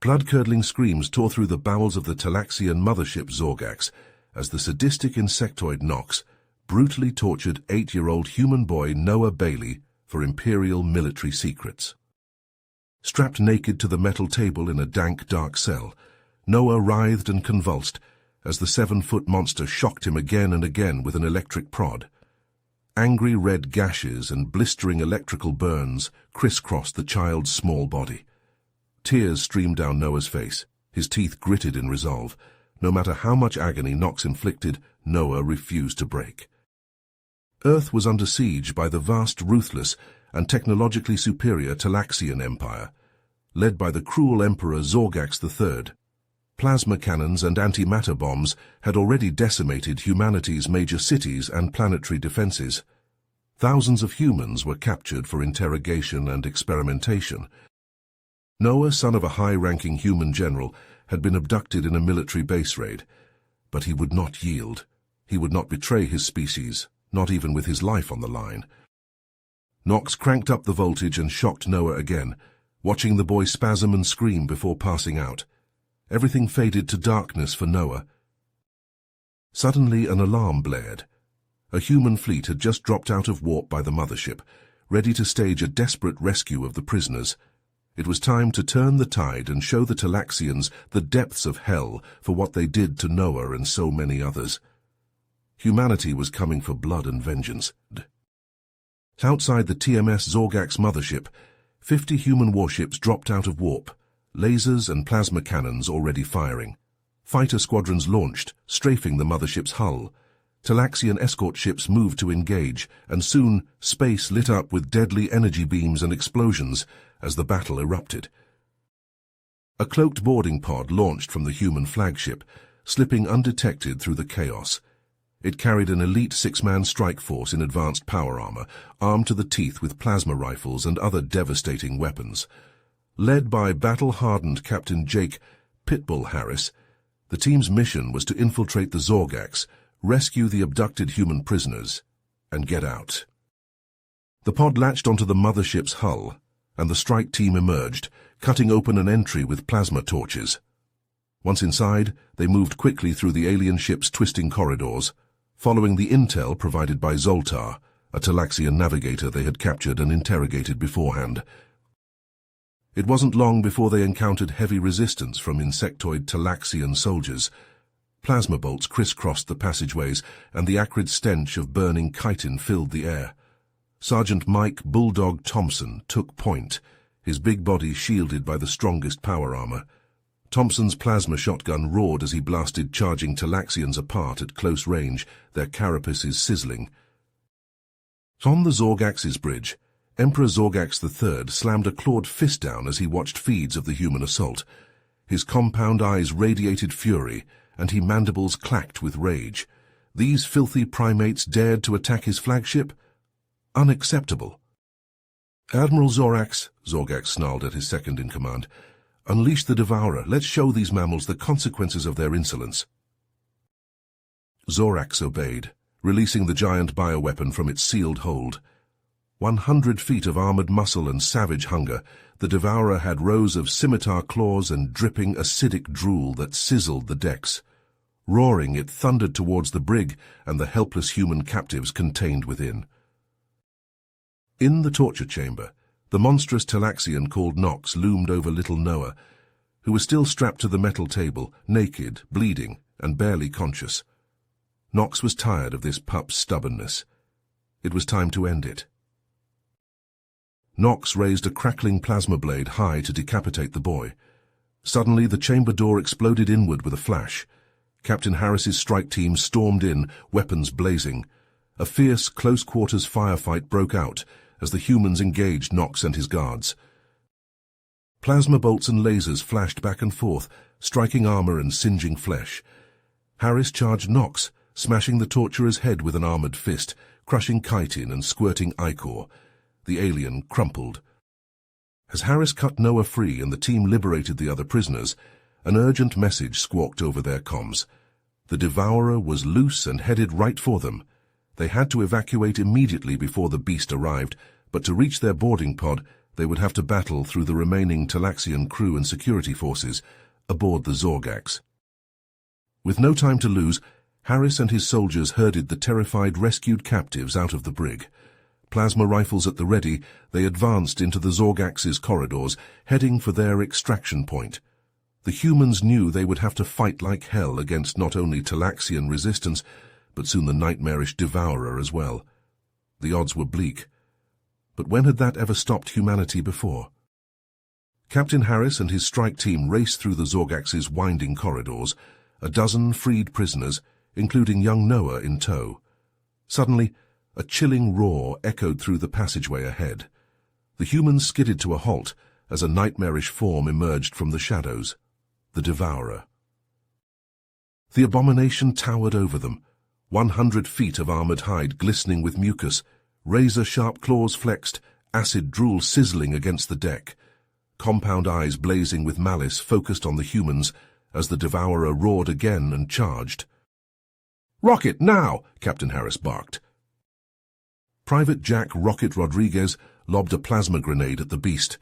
Blood-curdling screams tore through the bowels of the Talaxian mothership Zorgax as the sadistic insectoid Nox brutally tortured 8-year-old human boy Noah Bailey for Imperial military secrets. Strapped naked to the metal table in a dank, dark cell, Noah writhed and convulsed as the 7-foot monster shocked him again and again with an electric prod. Angry red gashes and blistering electrical burns crisscrossed the child's small body. Tears streamed down Noah's face, his teeth gritted in resolve. No matter how much agony Nox inflicted, Noah refused to break. Earth was under siege by the vast, ruthless, and technologically superior Talaxian Empire, led by the cruel Emperor Zorgax III. Plasma cannons and antimatter bombs had already decimated humanity's major cities and planetary defenses. Thousands of humans were captured for interrogation and experimentation. Noah, son of a high-ranking human general, had been abducted in a military base raid, but he would not yield. He would not betray his species, not even with his life on the line. Nox cranked up the voltage and shocked Noah again, watching the boy spasm and scream before passing out. Everything faded to darkness for Noah. Suddenly an alarm blared. A human fleet had just dropped out of warp by the mothership, ready to stage a desperate rescue of the prisoners. It was time to turn the tide and show the Talaxians the depths of hell for what they did to Noah and so many others. Humanity was coming for blood and vengeance. Outside the TMS Zorgax mothership, 50 human warships dropped out of warp, lasers and plasma cannons already firing. Fighter squadrons launched, strafing the mothership's hull. Talaxian escort ships moved to engage, and soon space lit up with deadly energy beams and explosions as the battle erupted. A cloaked boarding pod launched from the human flagship, slipping undetected through the chaos. It carried an elite 6-man strike force in advanced power armor, armed to the teeth with plasma rifles and other devastating weapons. Led by battle-hardened Captain Jake Pitbull Harris, the team's mission was to infiltrate the Zorgax, rescue the abducted human prisoners, and get out. The pod latched onto the mothership's hull, and the strike team emerged, cutting open an entry with plasma torches. Once inside, they moved quickly through the alien ship's twisting corridors, following the intel provided by Zoltar, a Talaxian navigator they had captured and interrogated beforehand. It wasn't long before they encountered heavy resistance from insectoid Talaxian soldiers. Plasma bolts crisscrossed the passageways, and the acrid stench of burning chitin filled the air. Sergeant Mike Bulldog Thompson took point, his big body shielded by the strongest power armor. Thompson's plasma shotgun roared as he blasted charging Talaxians apart at close range, their carapaces sizzling. On the Zorgax's bridge, Emperor Zorgax III slammed a clawed fist down as he watched feeds of the human assault. His compound eyes radiated fury, and his mandibles clacked with rage. These filthy primates dared to attack his flagship? Unacceptable. Admiral Zorax, Zorgax snarled at his second-in-command, unleash the Devourer. Let's show these mammals the consequences of their insolence. Zorax obeyed, releasing the giant bioweapon from its sealed hold. 100 feet of armored muscle and savage hunger, the Devourer had rows of scimitar claws and dripping acidic drool that sizzled the decks. Roaring, it thundered towards the brig and the helpless human captives contained within. In the torture chamber, the monstrous Talaxian called Nox loomed over little Noah, who was still strapped to the metal table, naked, bleeding, and barely conscious. Nox was tired of this pup's stubbornness. It was time to end it. Nox raised a crackling plasma blade high to decapitate the boy. Suddenly, the chamber door exploded inward with a flash. Captain Harris's strike team stormed in, weapons blazing. A fierce, close-quarters firefight broke out as the humans engaged Nox and his guards. Plasma bolts and lasers flashed back and forth, striking armor and singeing flesh. Harris charged Nox, smashing the torturer's head with an armored fist, crushing chitin and squirting ichor. The alien crumpled. As Harris cut Noah free and the team liberated the other prisoners, an urgent message squawked over their comms. The Devourer was loose and headed right for them. They had to evacuate immediately before the beast arrived, but to reach their boarding pod, they would have to battle through the remaining Talaxian crew and security forces aboard the Zorgax. With no time to lose, Harris and his soldiers herded the terrified rescued captives out of the brig. Plasma rifles at the ready, they advanced into the Zorgax's corridors, heading for their extraction point. The humans knew they would have to fight like hell against not only Talaxian resistance, but soon the nightmarish Devourer as well. The odds were bleak. But when had that ever stopped humanity before? Captain Harris and his strike team raced through the Zorgax's winding corridors, a dozen freed prisoners, including young Noah in tow. Suddenly, a chilling roar echoed through the passageway ahead. The humans skidded to a halt as a nightmarish form emerged from the shadows, the Devourer. The abomination towered over them, 100 feet of armored hide glistening with mucus, razor-sharp claws flexed, acid drool sizzling against the deck. Compound eyes blazing with malice focused on the humans as the Devourer roared again and charged. "Rocket, now!" Captain Harris barked. Private Jack Rocket Rodriguez lobbed a plasma grenade at the beast.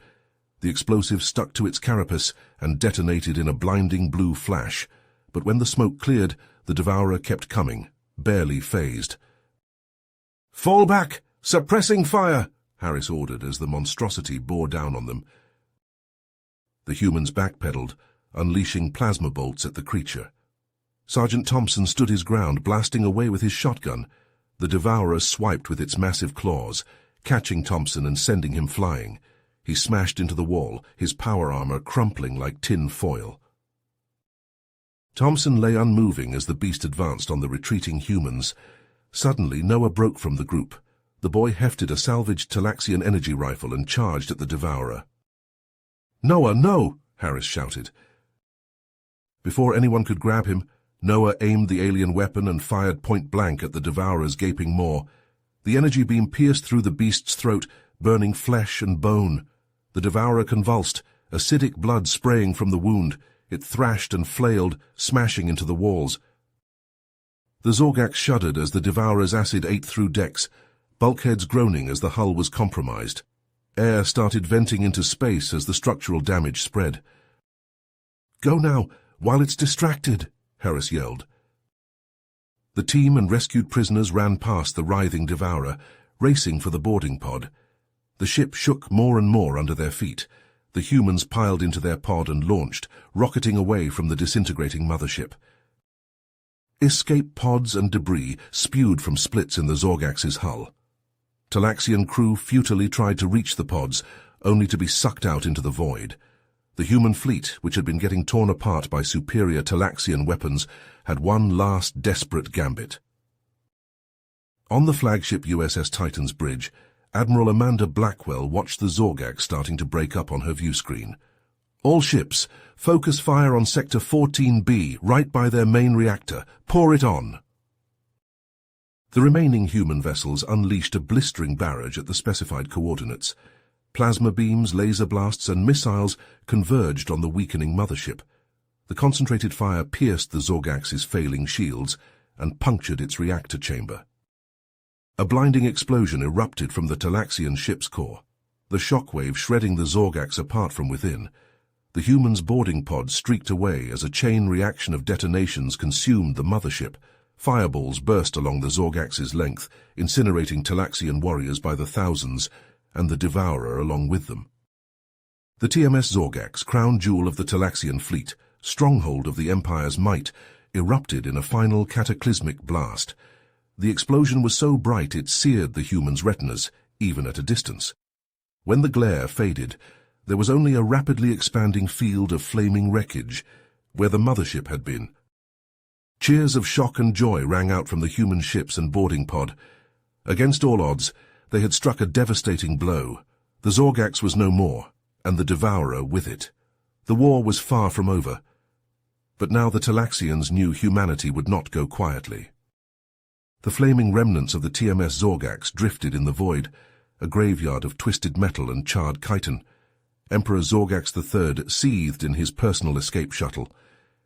The explosive stuck to its carapace and detonated in a blinding blue flash, but when the smoke cleared, the Devourer kept coming, barely phased. "Fall back! Suppressing fire!" Harris ordered as the monstrosity bore down on them. The humans backpedaled, unleashing plasma bolts at the creature. Sergeant Thompson stood his ground, blasting away with his shotgun. The Devourer swiped with its massive claws, catching Thompson and sending him flying. He smashed into the wall, his power armor crumpling like tin foil. Thompson lay unmoving as the beast advanced on the retreating humans. Suddenly, Noah broke from the group. The boy hefted a salvaged Talaxian energy rifle and charged at the Devourer. "Noah, no!" Harris shouted. Before anyone could grab him, Noah aimed the alien weapon and fired point-blank at the Devourer's gaping maw. The energy beam pierced through the beast's throat, burning flesh and bone. The Devourer convulsed, acidic blood spraying from the wound. It thrashed and flailed, smashing into the walls. The Zorgax shuddered as the Devourer's acid ate through decks, bulkheads groaning as the hull was compromised. Air started venting into space as the structural damage spread. "Go now, while it's distracted," Harris yelled. The team and rescued prisoners ran past the writhing Devourer, racing for the boarding pod. The ship shook more and more under their feet. The humans piled into their pod and launched, rocketing away from the disintegrating mothership. Escape pods and debris spewed from splits in the Zorgax's hull. Talaxian crew futilely tried to reach the pods, only to be sucked out into the void. The human fleet, which had been getting torn apart by superior Talaxian weapons, had one last desperate gambit. On the flagship USS Titan's bridge, Admiral Amanda Blackwell watched the Zorgax starting to break up on her view screen. "All ships, focus fire on Sector 14B, right by their main reactor. Pour it on." The remaining human vessels unleashed a blistering barrage at the specified coordinates. Plasma beams, laser blasts, and missiles converged on the weakening mothership. The concentrated fire pierced the Zorgax's failing shields and punctured its reactor chamber. A blinding explosion erupted from the Talaxian ship's core, the shockwave shredding the Zorgax apart from within. The humans' boarding pod streaked away as a chain reaction of detonations consumed the mothership. Fireballs burst along the Zorgax's length, incinerating Talaxian warriors by the thousands, and the Devourer along with them. The TMS Zorgax, crown jewel of the Talaxian fleet, stronghold of the Empire's might, erupted in a final cataclysmic blast. The explosion was so bright it seared the humans' retinas, even at a distance. When the glare faded, there was only a rapidly expanding field of flaming wreckage, where the mothership had been. Cheers of shock and joy rang out from the human ships and boarding pod. Against all odds, they had struck a devastating blow. The Zorgax was no more, and the Devourer with it. The war was far from over. But now the Talaxians knew humanity would not go quietly. The flaming remnants of the TMS Zorgax drifted in the void, a graveyard of twisted metal and charred chitin. Emperor Zorgax III seethed in his personal escape shuttle.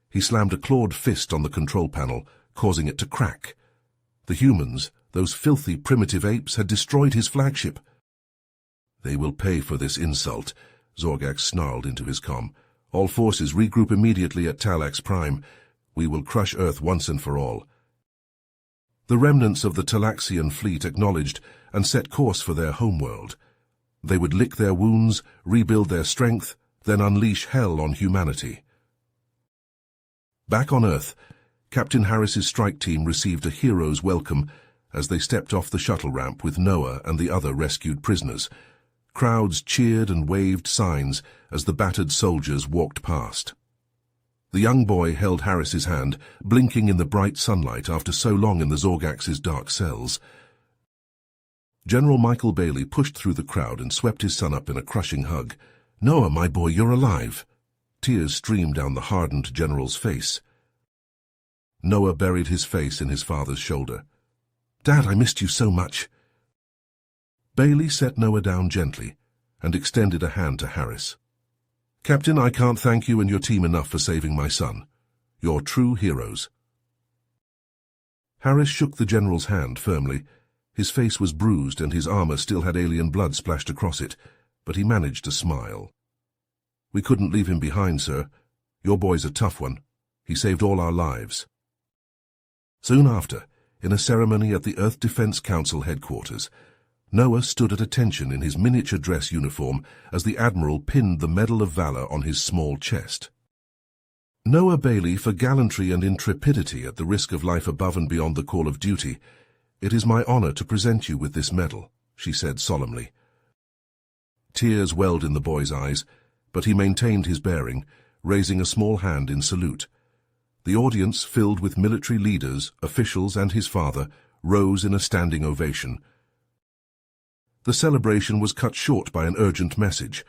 He slammed a clawed fist on the control panel, causing it to crack. The humans, those filthy primitive apes, had destroyed his flagship. They will pay for this insult, Zorgax snarled into his comm. All forces regroup immediately at Talax Prime. We will crush Earth once and for all. The remnants of the Talaxian fleet acknowledged and set course for their homeworld. They would lick their wounds, rebuild their strength, then unleash hell on humanity. Back on Earth, Captain Harris's strike team received a hero's welcome as they stepped off the shuttle ramp with Noah and the other rescued prisoners. Crowds cheered and waved signs as the battered soldiers walked past. The young boy held Harris's hand, blinking in the bright sunlight after so long in the Zorgax's dark cells. General Michael Bailey pushed through the crowd and swept his son up in a crushing hug. "Noah, my boy, you're alive." Tears streamed down the hardened general's face. Noah buried his face in his father's shoulder. "Dad, I missed you so much." Bailey set Noah down gently and extended a hand to Harris. "Captain, I can't thank you and your team enough for saving my son. You're true heroes." Harris shook the general's hand firmly. His face was bruised and his armor still had alien blood splashed across it, but he managed to smile. "We couldn't leave him behind, sir. Your boy's a tough one. He saved all our lives." Soon after, in a ceremony at the Earth Defense Council headquarters, Noah stood at attention in his miniature dress uniform as the Admiral pinned the Medal of Valor on his small chest. "Noah Bailey, for gallantry and intrepidity at the risk of life above and beyond the call of duty, it is my honor to present you with this medal," she said solemnly. Tears welled in the boy's eyes, but he maintained his bearing, raising a small hand in salute. The audience, filled with military leaders, officials, and his father, rose in a standing ovation. The celebration was cut short by an urgent message.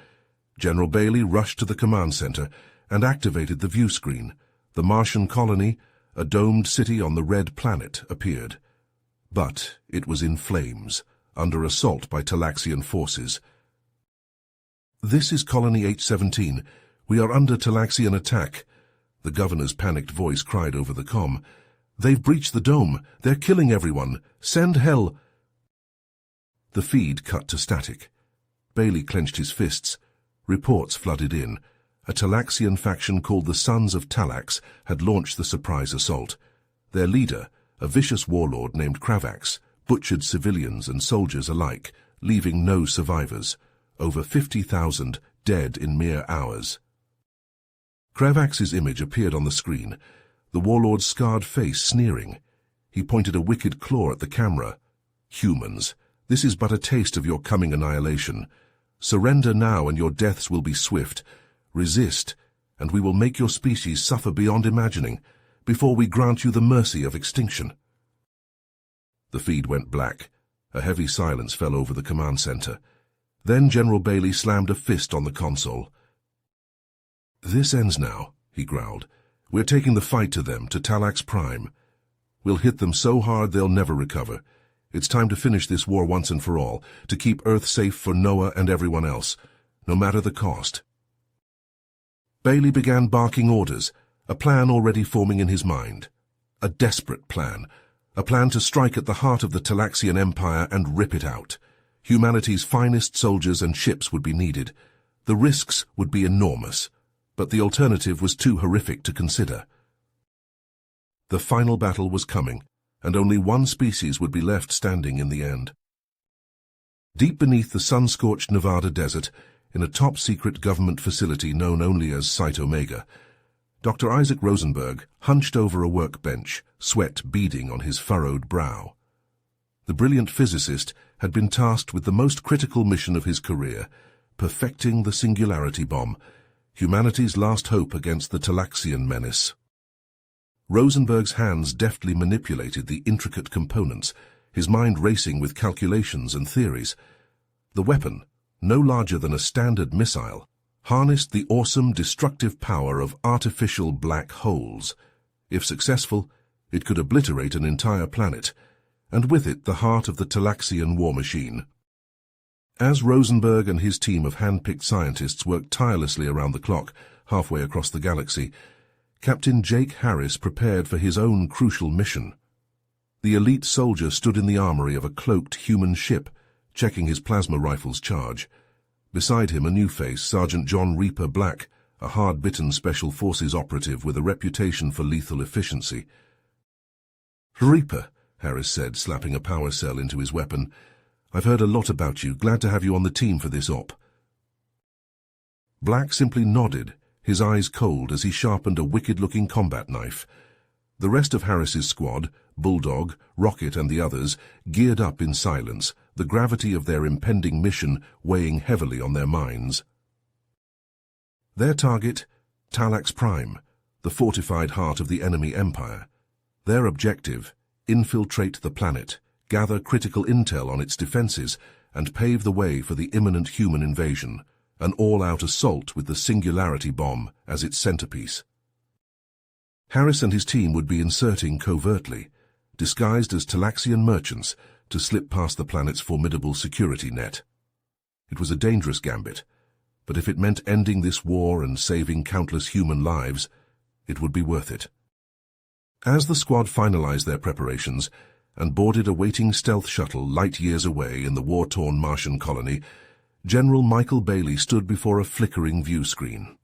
General Bailey rushed to the command center and activated the view screen. The Martian colony, a domed city on the red planet, appeared. But it was in flames, under assault by Talaxian forces. "This is Colony H-17. We are under Talaxian attack," the governor's panicked voice cried over the comm. "They've breached the dome. They're killing everyone. Send hell." The feed cut to static. Bailey clenched his fists. Reports flooded in. A Talaxian faction called the Sons of Talax had launched the surprise assault. Their leader, a vicious warlord named Kravax, butchered civilians and soldiers alike, leaving no survivors. Over 50,000 dead in mere hours. Kravax's image appeared on the screen, the warlord's scarred face sneering. He pointed a wicked claw at the camera. "Humans, this is but a taste of your coming annihilation. Surrender now and your deaths will be swift. Resist, and we will make your species suffer beyond imagining, before we grant you the mercy of extinction." The feed went black. A heavy silence fell over the command center. Then General Bailey slammed a fist on the console. "This ends now," he growled. "We're taking the fight to them, to Talax Prime. We'll hit them so hard they'll never recover. It's time to finish this war once and for all, to keep Earth safe for Noah and everyone else, no matter the cost." Bailey began barking orders, a plan already forming in his mind. A desperate plan. A plan to strike at the heart of the Talaxian Empire and rip it out. Humanity's finest soldiers and ships would be needed. The risks would be enormous, but the alternative was too horrific to consider. The final battle was coming, and only one species would be left standing in the end. Deep beneath the sun-scorched Nevada desert, in a top-secret government facility known only as Site Omega, Dr. Isaac Rosenberg hunched over a workbench, sweat beading on his furrowed brow. The brilliant physicist had been tasked with the most critical mission of his career, perfecting the singularity bomb, humanity's last hope against the Talaxian menace. Rosenberg's hands deftly manipulated the intricate components, his mind racing with calculations and theories. The weapon, no larger than a standard missile, harnessed the awesome destructive power of artificial black holes. If successful, it could obliterate an entire planet, and with it the heart of the Talaxian war machine. As Rosenberg and his team of hand-picked scientists worked tirelessly around the clock, halfway across the galaxy, Captain Jake Harris prepared for his own crucial mission. The elite soldier stood in the armory of a cloaked human ship, checking his plasma rifle's charge. Beside him, a new face, Sergeant John Reaper Black, a hard-bitten Special Forces operative with a reputation for lethal efficiency. "Reaper," Harris said, slapping a power cell into his weapon. "I've heard a lot about you. Glad to have you on the team for this op." Black simply nodded, his eyes cold as he sharpened a wicked-looking combat knife. The rest of Harris's squad, Bulldog, Rocket and the others, geared up in silence, the gravity of their impending mission weighing heavily on their minds. Their target, Talax Prime, the fortified heart of the enemy empire. Their objective, infiltrate the planet, gather critical intel on its defenses, and pave the way for the imminent human invasion, an all-out assault with the Singularity Bomb as its centerpiece. Harris and his team would be inserting covertly, disguised as Talaxian merchants, to slip past the planet's formidable security net. It was a dangerous gambit, but if it meant ending this war and saving countless human lives, it would be worth it. As the squad finalized their preparations and boarded a waiting stealth shuttle light years away in the war-torn Martian colony, General Michael Bailey stood before a flickering view screen.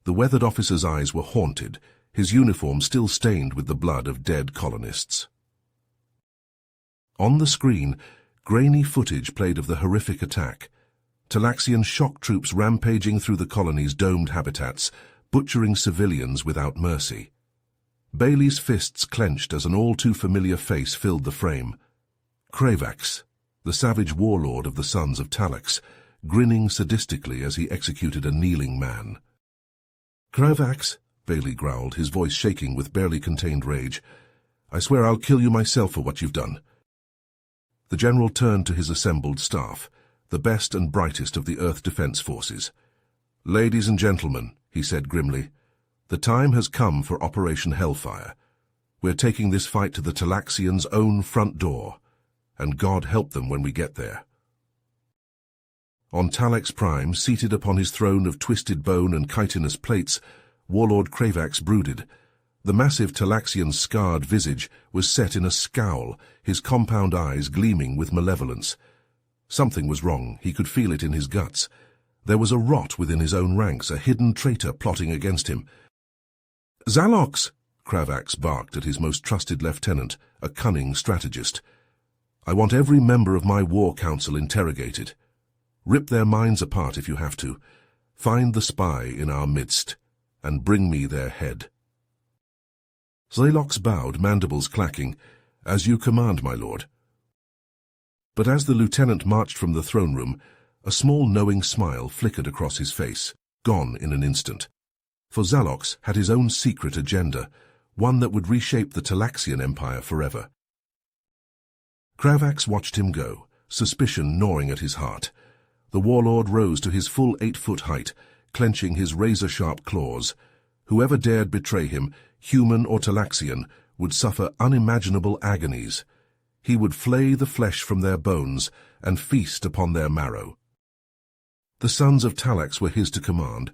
The weathered officer's eyes were haunted, his uniform still stained with the blood of dead colonists. On the screen, grainy footage played of the horrific attack. Talaxian shock troops rampaging through the colony's domed habitats, butchering civilians without mercy. Bailey's fists clenched as an all-too-familiar face filled the frame. Kravax, the savage warlord of the Sons of Talax, grinning sadistically as he executed a kneeling man. "Kravax," Bailey growled, his voice shaking with barely contained rage, "I swear I'll kill you myself for what you've done." The general turned to his assembled staff, the best and brightest of the Earth Defense Forces. "Ladies and gentlemen," he said grimly, "the time has come for Operation Hellfire. We're taking this fight to the Talaxians' own front door, and God help them when we get there." On Talax Prime, seated upon his throne of twisted bone and chitinous plates, Warlord Kravax brooded. The massive Talaxian's scarred visage was set in a scowl, his compound eyes gleaming with malevolence. Something was wrong, he could feel it in his guts. There was a rot within his own ranks, a hidden traitor plotting against him. "Zalox!" Kravax barked at his most trusted lieutenant, a cunning strategist. "I want every member of my war council interrogated. Rip their minds apart if you have to. Find the spy in our midst, and bring me their head." Zalox bowed, mandibles clacking. "As you command, my lord." But as the lieutenant marched from the throne room, a small knowing smile flickered across his face, gone in an instant. For Zalox had his own secret agenda, one that would reshape the Talaxian Empire forever. Kravax watched him go, suspicion gnawing at his heart. The warlord rose to his full 8-foot height, clenching his razor-sharp claws. Whoever dared betray him, human or Talaxian, would suffer unimaginable agonies. He would flay the flesh from their bones and feast upon their marrow. The Sons of Talax were his to command,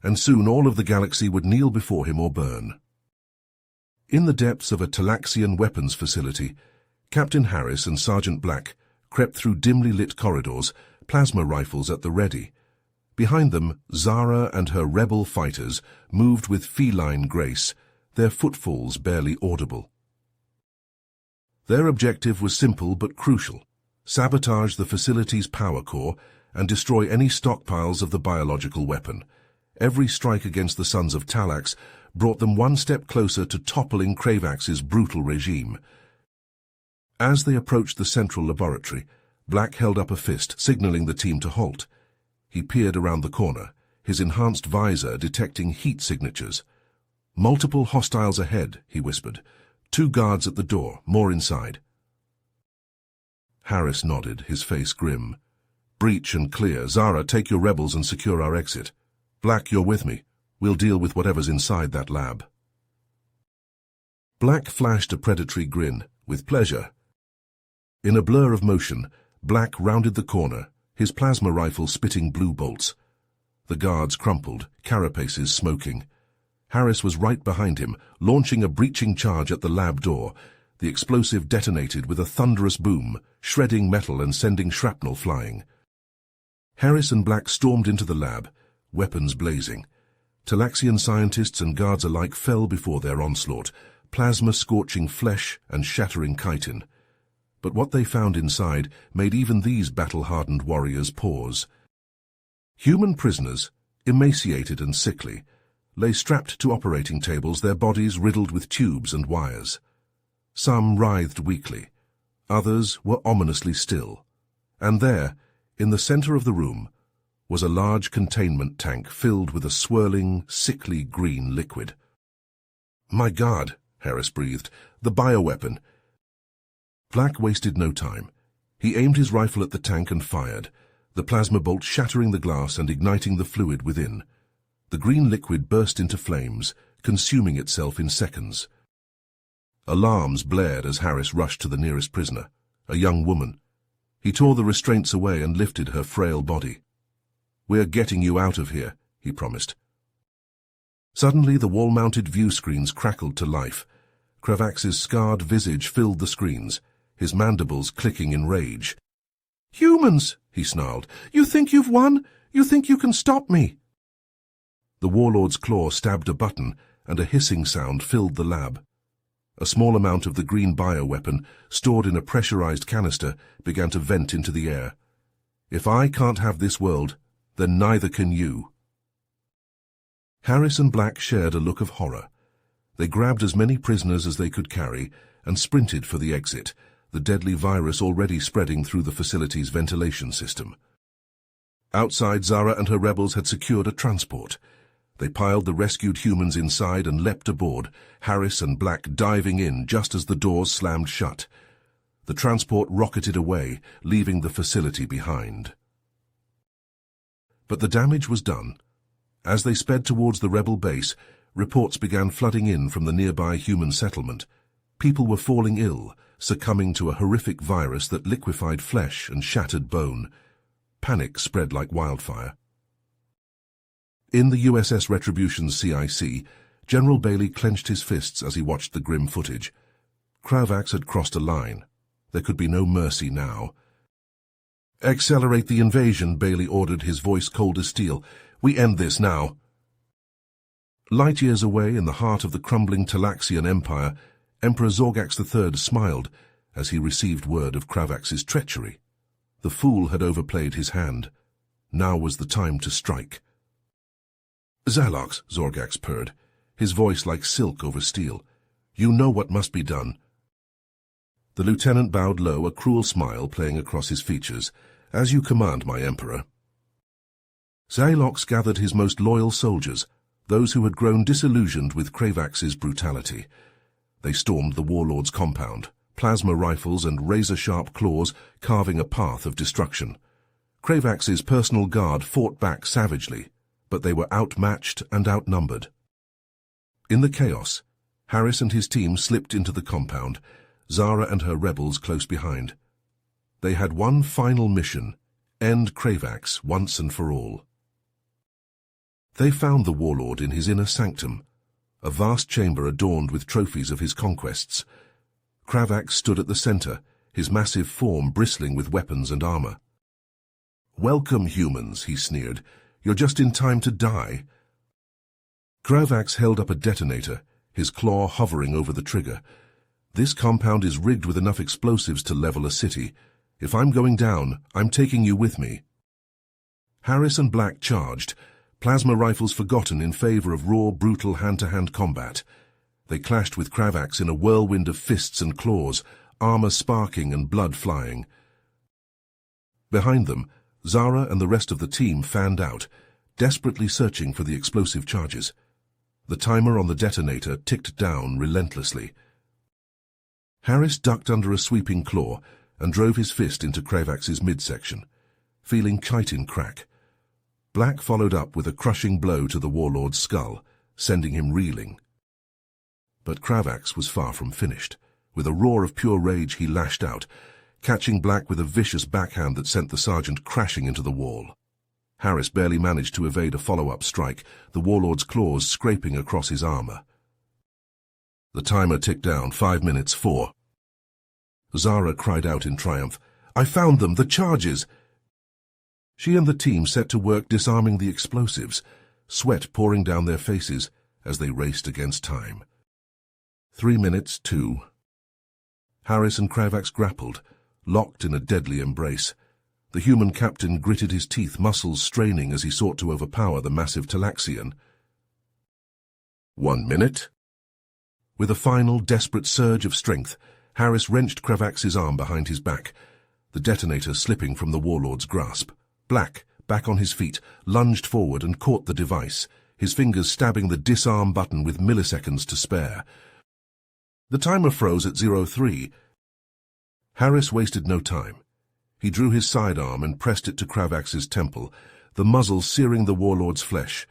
and soon all of the galaxy would kneel before him or burn. In the depths of a Talaxian weapons facility, Captain Harris and Sergeant Black crept through dimly lit corridors, plasma rifles at the ready. Behind them, Zara and her rebel fighters moved with feline grace, their footfalls barely audible. Their objective was simple but crucial: sabotage the facility's power core and destroy any stockpiles of the biological weapon. Every strike against the Sons of Talax brought them one step closer to toppling Kravax's brutal regime. As they approached the central laboratory, Black held up a fist, signaling the team to halt. He peered around the corner, his enhanced visor detecting heat signatures. "Multiple hostiles ahead," he whispered. "2 guards at the door, more inside." Harris nodded, his face grim. "Breach and clear. Zara, take your rebels and secure our exit. Black, you're with me. We'll deal with whatever's inside that lab." Black flashed a predatory grin, with pleasure. In a blur of motion, Black rounded the corner, his plasma rifle spitting blue bolts. The guards crumpled, carapaces smoking. Harris was right behind him, launching a breaching charge at the lab door. The explosive detonated with a thunderous boom, shredding metal and sending shrapnel flying. Harris and Black stormed into the lab, weapons blazing. Talaxian scientists and guards alike fell before their onslaught, plasma scorching flesh and shattering chitin. But what they found inside made even these battle-hardened warriors pause. Human prisoners, emaciated and sickly, lay strapped to operating tables, their bodies riddled with tubes and wires. Some writhed weakly, others were ominously still. And there, in the center of the room, was a large containment tank filled with a swirling, sickly green liquid. "My God," Harris breathed, "the bioweapon." Black wasted no time. He aimed his rifle at the tank and fired, the plasma bolt shattering the glass and igniting the fluid within. The green liquid burst into flames, consuming itself in seconds. Alarms blared as Harris rushed to the nearest prisoner, a young woman. He tore the restraints away and lifted her frail body. "We're getting you out of here," he promised. Suddenly, the wall-mounted view screens crackled to life. Kravax's scarred visage filled the screens, his mandibles clicking in rage. "Humans!" he snarled. "You think you've won? You think you can stop me?" The warlord's claw stabbed a button, and a hissing sound filled the lab. A small amount of the green bioweapon, stored in a pressurized canister, began to vent into the air. "If I can't have this world, then neither can you." Harris and Black shared a look of horror. They grabbed as many prisoners as they could carry and sprinted for the exit, the deadly virus already spreading through the facility's ventilation system. Outside, Zara and her rebels had secured a transport. They piled the rescued humans inside and leapt aboard, Harris and Black diving in just as the doors slammed shut. The transport rocketed away, leaving the facility behind. But the damage was done. As they sped towards the rebel base, reports began flooding in from the nearby human settlement. People were falling ill, succumbing to a horrific virus that liquefied flesh and shattered bone. Panic spread like wildfire. In the USS Retribution's CIC, General Bailey clenched his fists as he watched the grim footage. Kravax had crossed a line. There could be no mercy now. "Accelerate the invasion," Bailey ordered, his voice cold as steel. "We end this now." Light years away in the heart of the crumbling Talaxian Empire, Emperor Zorgax III smiled as he received word of Kravax's treachery. The fool had overplayed his hand. Now was the time to strike. "Zalox," Zorgax purred, his voice like silk over steel. "You know what must be done." The lieutenant bowed low, a cruel smile playing across his features. "As you command, my emperor." Zalox gathered his most loyal soldiers, those who had grown disillusioned with Kravax's brutality. They stormed the warlord's compound, plasma rifles and razor-sharp claws carving a path of destruction. Kravax's personal guard fought back savagely, but they were outmatched and outnumbered. In the chaos, Harris and his team slipped into the compound, Zara and her rebels close behind. They had one final mission: end Kravax once and for all. They found the warlord in his inner sanctum, a vast chamber adorned with trophies of his conquests. Kravax stood at the center, his massive form bristling with weapons and armor. "Welcome, humans," he sneered. "You're just in time to die." Kravax held up a detonator, his claw hovering over the trigger. "This compound is rigged with enough explosives to level a city. If I'm going down, I'm taking you with me." Harris and Black charged, plasma rifles forgotten in favor of raw, brutal hand-to-hand combat. They clashed with Kravax in a whirlwind of fists and claws, armor sparking and blood flying. Behind them, Zara and the rest of the team fanned out, desperately searching for the explosive charges. The timer on the detonator ticked down relentlessly. Harris ducked under a sweeping claw and drove his fist into Kravax's midsection, feeling chitin crack. Black followed up with a crushing blow to the warlord's skull, sending him reeling. But Kravax was far from finished. With a roar of pure rage, he lashed out, catching Black with a vicious backhand that sent the sergeant crashing into the wall. Harris barely managed to evade a follow-up strike, the warlord's claws scraping across his armor. The timer ticked down, 5 minutes, 4. Zara cried out in triumph. "I found them, the charges!" She and the team set to work disarming the explosives, sweat pouring down their faces as they raced against time. 3 minutes, 2. Harris and Kravax grappled, locked in a deadly embrace. The human captain gritted his teeth, muscles straining as he sought to overpower the massive Talaxian. 1 minute. With a final, desperate surge of strength, Harris wrenched Kravax's arm behind his back, the detonator slipping from the warlord's grasp. Black, back on his feet, lunged forward and caught the device, his fingers stabbing the disarm button with milliseconds to spare. The timer froze at 03. Harris wasted no time. He drew his sidearm and pressed it to Kravax's temple, the muzzle searing the warlord's flesh.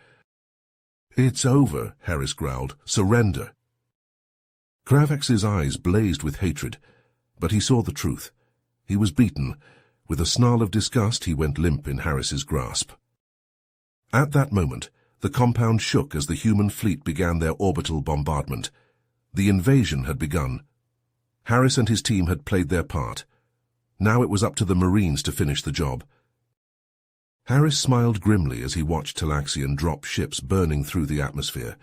"It's over," Harris growled. "Surrender." Kravax's eyes blazed with hatred, but he saw the truth. He was beaten. With a snarl of disgust, he went limp in Harris's grasp. At that moment, the compound shook as the human fleet began their orbital bombardment. The invasion had begun. Harris and his team had played their part. Now it was up to the Marines to finish the job. Harris smiled grimly as he watched Talaxian drop ships burning through the atmosphere,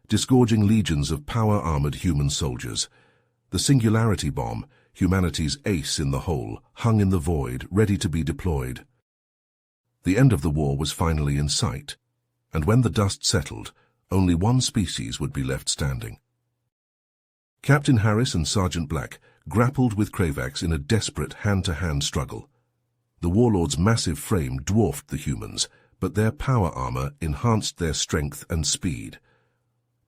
disgorging legions of power-armored human soldiers. The Singularity bomb, humanity's ace in the hole, hung in the void, ready to be deployed. The end of the war was finally in sight, and when the dust settled, only one species would be left standing. Captain Harris and Sergeant Black grappled with Kravax in a desperate hand-to-hand struggle. The warlord's massive frame dwarfed the humans, but their power armor enhanced their strength and speed.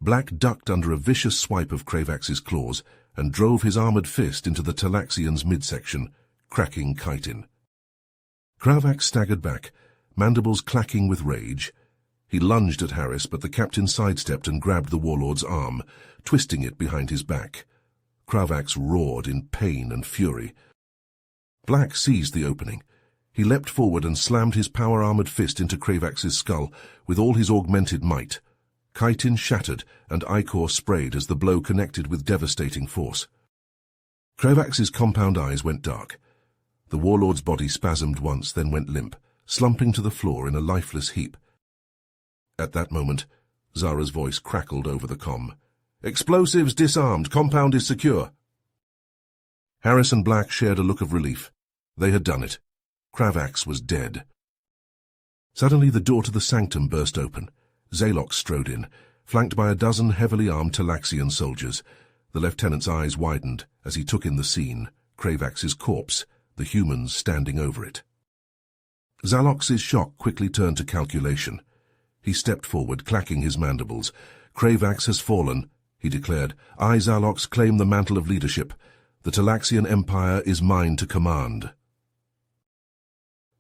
Black ducked under a vicious swipe of Kravax's claws and drove his armored fist into the Talaxian's midsection, cracking chitin. Kravax staggered back, mandibles clacking with rage. He lunged at Harris, but the captain sidestepped and grabbed the warlord's arm, twisting it behind his back. Kravax roared in pain and fury. Black seized the opening. He leapt forward and slammed his power-armored fist into Kravax's skull with all his augmented might. Chitin shattered and ichor sprayed as the blow connected with devastating force. Kravax's compound eyes went dark. The warlord's body spasmed once, then went limp, slumping to the floor in a lifeless heap. At that moment, Zara's voice crackled over the comm. "Explosives disarmed. Compound is secure." Harris and Black shared a look of relief. They had done it. Kravax was dead. Suddenly the door to the sanctum burst open. Zalox strode in, flanked by a dozen heavily armed Talaxian soldiers. The lieutenant's eyes widened as he took in the scene, Kravax's corpse, the humans standing over it. Zalox's shock quickly turned to calculation. He stepped forward, clacking his mandibles. "Kravax has fallen," he declared. "I, Zalox, claim the mantle of leadership. The Talaxian Empire is mine to command."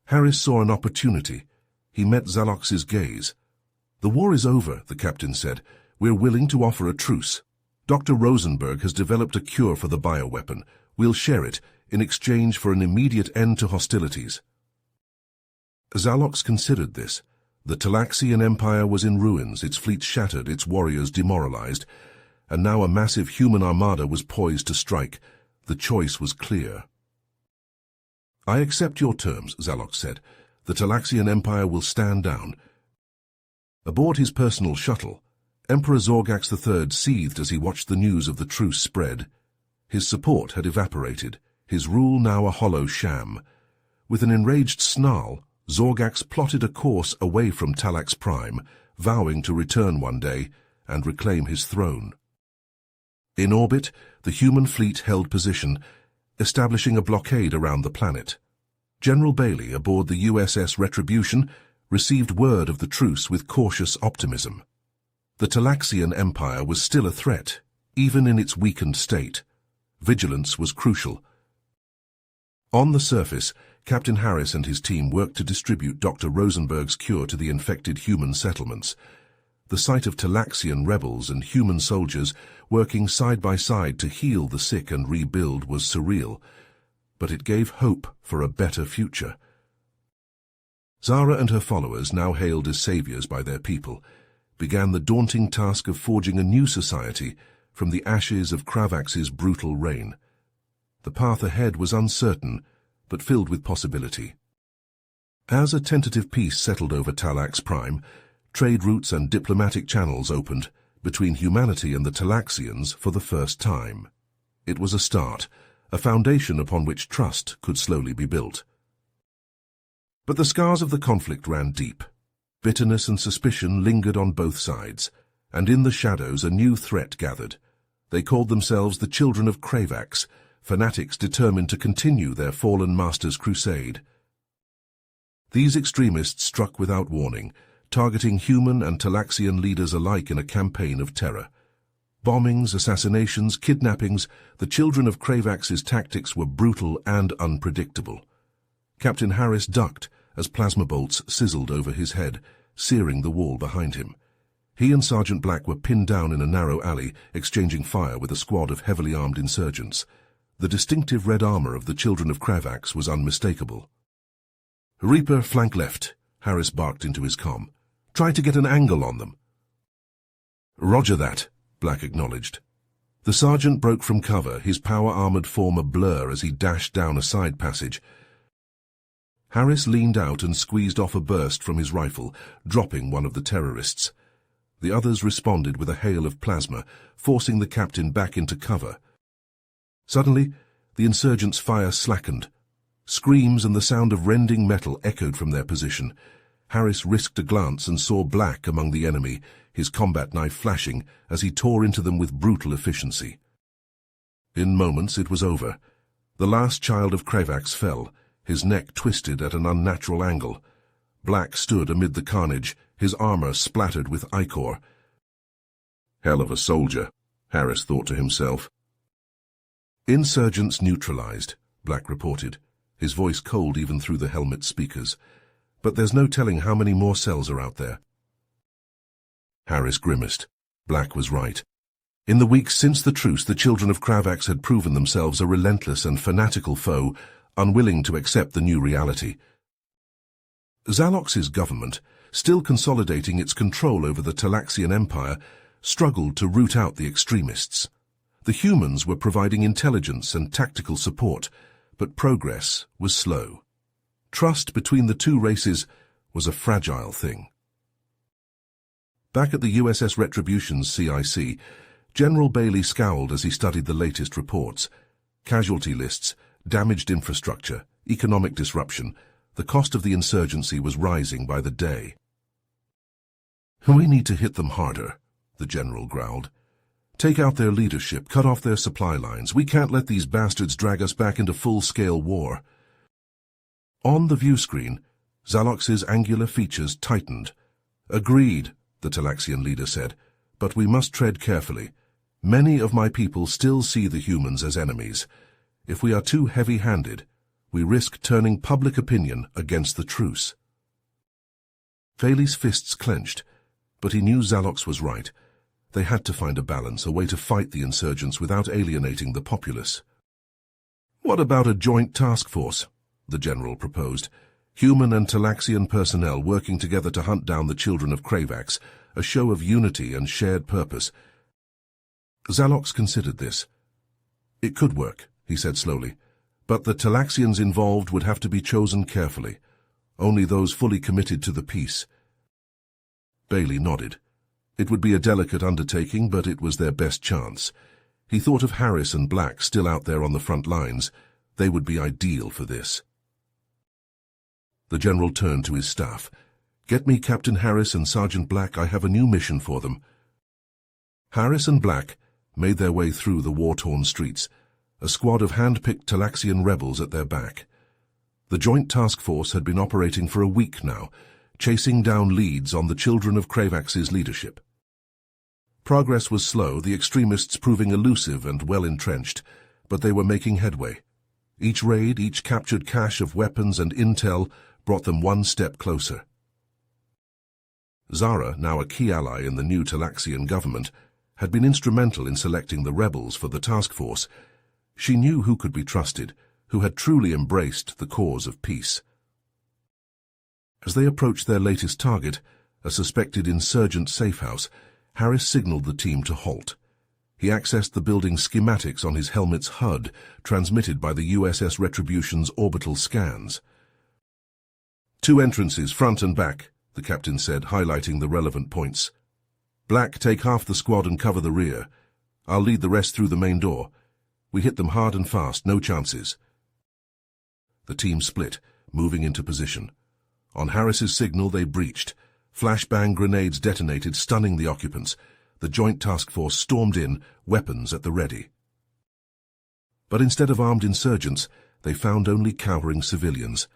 Harris saw an opportunity. He met Zalox's gaze. "The war is over," the captain said. "We're willing to offer a truce. Dr. Rosenberg has developed a cure for the bioweapon. We'll share it in exchange for an immediate end to hostilities." Zalox considered this. The Talaxian Empire was in ruins, its fleet shattered, its warriors demoralized, and now a massive human armada was poised to strike. The choice was clear. "I accept your terms," Zalox said. "The Talaxian Empire will stand down." Aboard his personal shuttle, Emperor Zorgax III seethed as he watched the news of the truce spread. His support had evaporated, his rule now a hollow sham. With an enraged snarl, Zorgax plotted a course away from Talax Prime, vowing to return one day and reclaim his throne. In orbit, the human fleet held position, establishing a blockade around the planet. General Bailey, aboard the USS Retribution, received word of the truce with cautious optimism. The Talaxian Empire was still a threat, even in its weakened state. Vigilance was crucial. On the surface, Captain Harris and his team worked to distribute Dr. Rosenberg's cure to the infected human settlements. The sight of Talaxian rebels and human soldiers working side by side to heal the sick and rebuild was surreal, but it gave hope for a better future. Zara and her followers, now hailed as saviors by their people, began the daunting task of forging a new society from the ashes of Kravax's brutal reign. The path ahead was uncertain, but filled with possibility. As a tentative peace settled over Talax Prime, trade routes and diplomatic channels opened between humanity and the Talaxians for the first time. It was a start, a foundation upon which trust could slowly be built. But the scars of the conflict ran deep. Bitterness and suspicion lingered on both sides, and in the shadows a new threat gathered. They called themselves the Children of Kravax, fanatics determined to continue their fallen master's crusade. These extremists struck without warning, targeting human and Talaxian leaders alike in a campaign of terror. Bombings, assassinations, kidnappings, the Children of Kravax's tactics were brutal and unpredictable. Captain Harris ducked as plasma bolts sizzled over his head, searing the wall behind him. He and Sergeant Black were pinned down in a narrow alley, exchanging fire with a squad of heavily armed insurgents. The distinctive red armor of the Children of Kravax was unmistakable. "Reaper, flank left," Harris barked into his comm. "Try to get an angle on them." "Roger that," Black acknowledged. The sergeant broke from cover, his power-armored form a blur as he dashed down a side passage. Harris leaned out and squeezed off a burst from his rifle, dropping one of the terrorists. The others responded with a hail of plasma, forcing the captain back into cover. Suddenly, the insurgents' fire slackened. Screams and the sound of rending metal echoed from their position. Harris risked a glance and saw Black among the enemy, his combat knife flashing as he tore into them with brutal efficiency. In moments it was over. The last child of Kravax fell, his neck twisted at an unnatural angle. Black stood amid the carnage, his armor splattered with ichor. "Hell of a soldier," Harris thought to himself. "Insurgents neutralized," Black reported, his voice cold even through the helmet speakers. "But there's no telling how many more cells are out there." Harris grimaced. Black was right. In the weeks since the truce, the Children of Kravax had proven themselves a relentless and fanatical foe, unwilling to accept the new reality. Zalox's government, still consolidating its control over the Talaxian Empire, struggled to root out the extremists. The humans were providing intelligence and tactical support, but progress was slow. Trust between the two races was a fragile thing. Back at the USS Retribution's CIC, General Bailey scowled as he studied the latest reports. Casualty lists, damaged infrastructure, economic disruption. The cost of the insurgency was rising by the day. "We need to hit them harder," the general growled. "Take out their leadership, cut off their supply lines. We can't let these bastards drag us back into full-scale war." On the view screen, Zalox's angular features tightened. "Agreed," the Talaxian leader said, "but we must tread carefully. Many of my people still see the humans as enemies. If we are too heavy-handed, we risk turning public opinion against the truce." Bailey's fists clenched, but he knew Zalox was right. They had to find a balance, a way to fight the insurgents without alienating the populace. "What about a joint task force?" the general proposed. "Human and Talaxian personnel working together to hunt down the Children of Kravax, a show of unity and shared purpose." Zalox considered this. "It could work," he said slowly, "but the Talaxians involved would have to be chosen carefully. Only those fully committed to the peace." Bailey nodded. It would be a delicate undertaking, but it was their best chance. He thought of Harris and Black still out there on the front lines. They would be ideal for this. The general turned to his staff. "Get me Captain Harris and Sergeant Black. I have a new mission for them." Harris and Black made their way through the war-torn streets, a squad of hand-picked Talaxian rebels at their back. The joint task force had been operating for a week now, chasing down leads on the Children of Kravax's leadership. Progress was slow, the extremists proving elusive and well-entrenched, but they were making headway. Each raid, each captured cache of weapons and intel brought them one step closer. Zara, now a key ally in the new Talaxian government, had been instrumental in selecting the rebels for the task force. She knew who could be trusted, who had truly embraced the cause of peace. As they approached their latest target, a suspected insurgent safehouse, Harris signaled the team to halt. He accessed the building's schematics on his helmet's HUD, transmitted by the USS Retribution's orbital scans. 2 entrances, front and back, the captain said, highlighting the relevant points. Black, take half the squad and cover the rear. I'll lead the rest through the main door. We hit them hard and fast, no chances. The team split, moving into position. On Harris's signal, they breached. Flashbang grenades detonated, stunning the occupants. The joint task force stormed in, weapons at the ready. But instead of armed insurgents, they found only cowering civilians.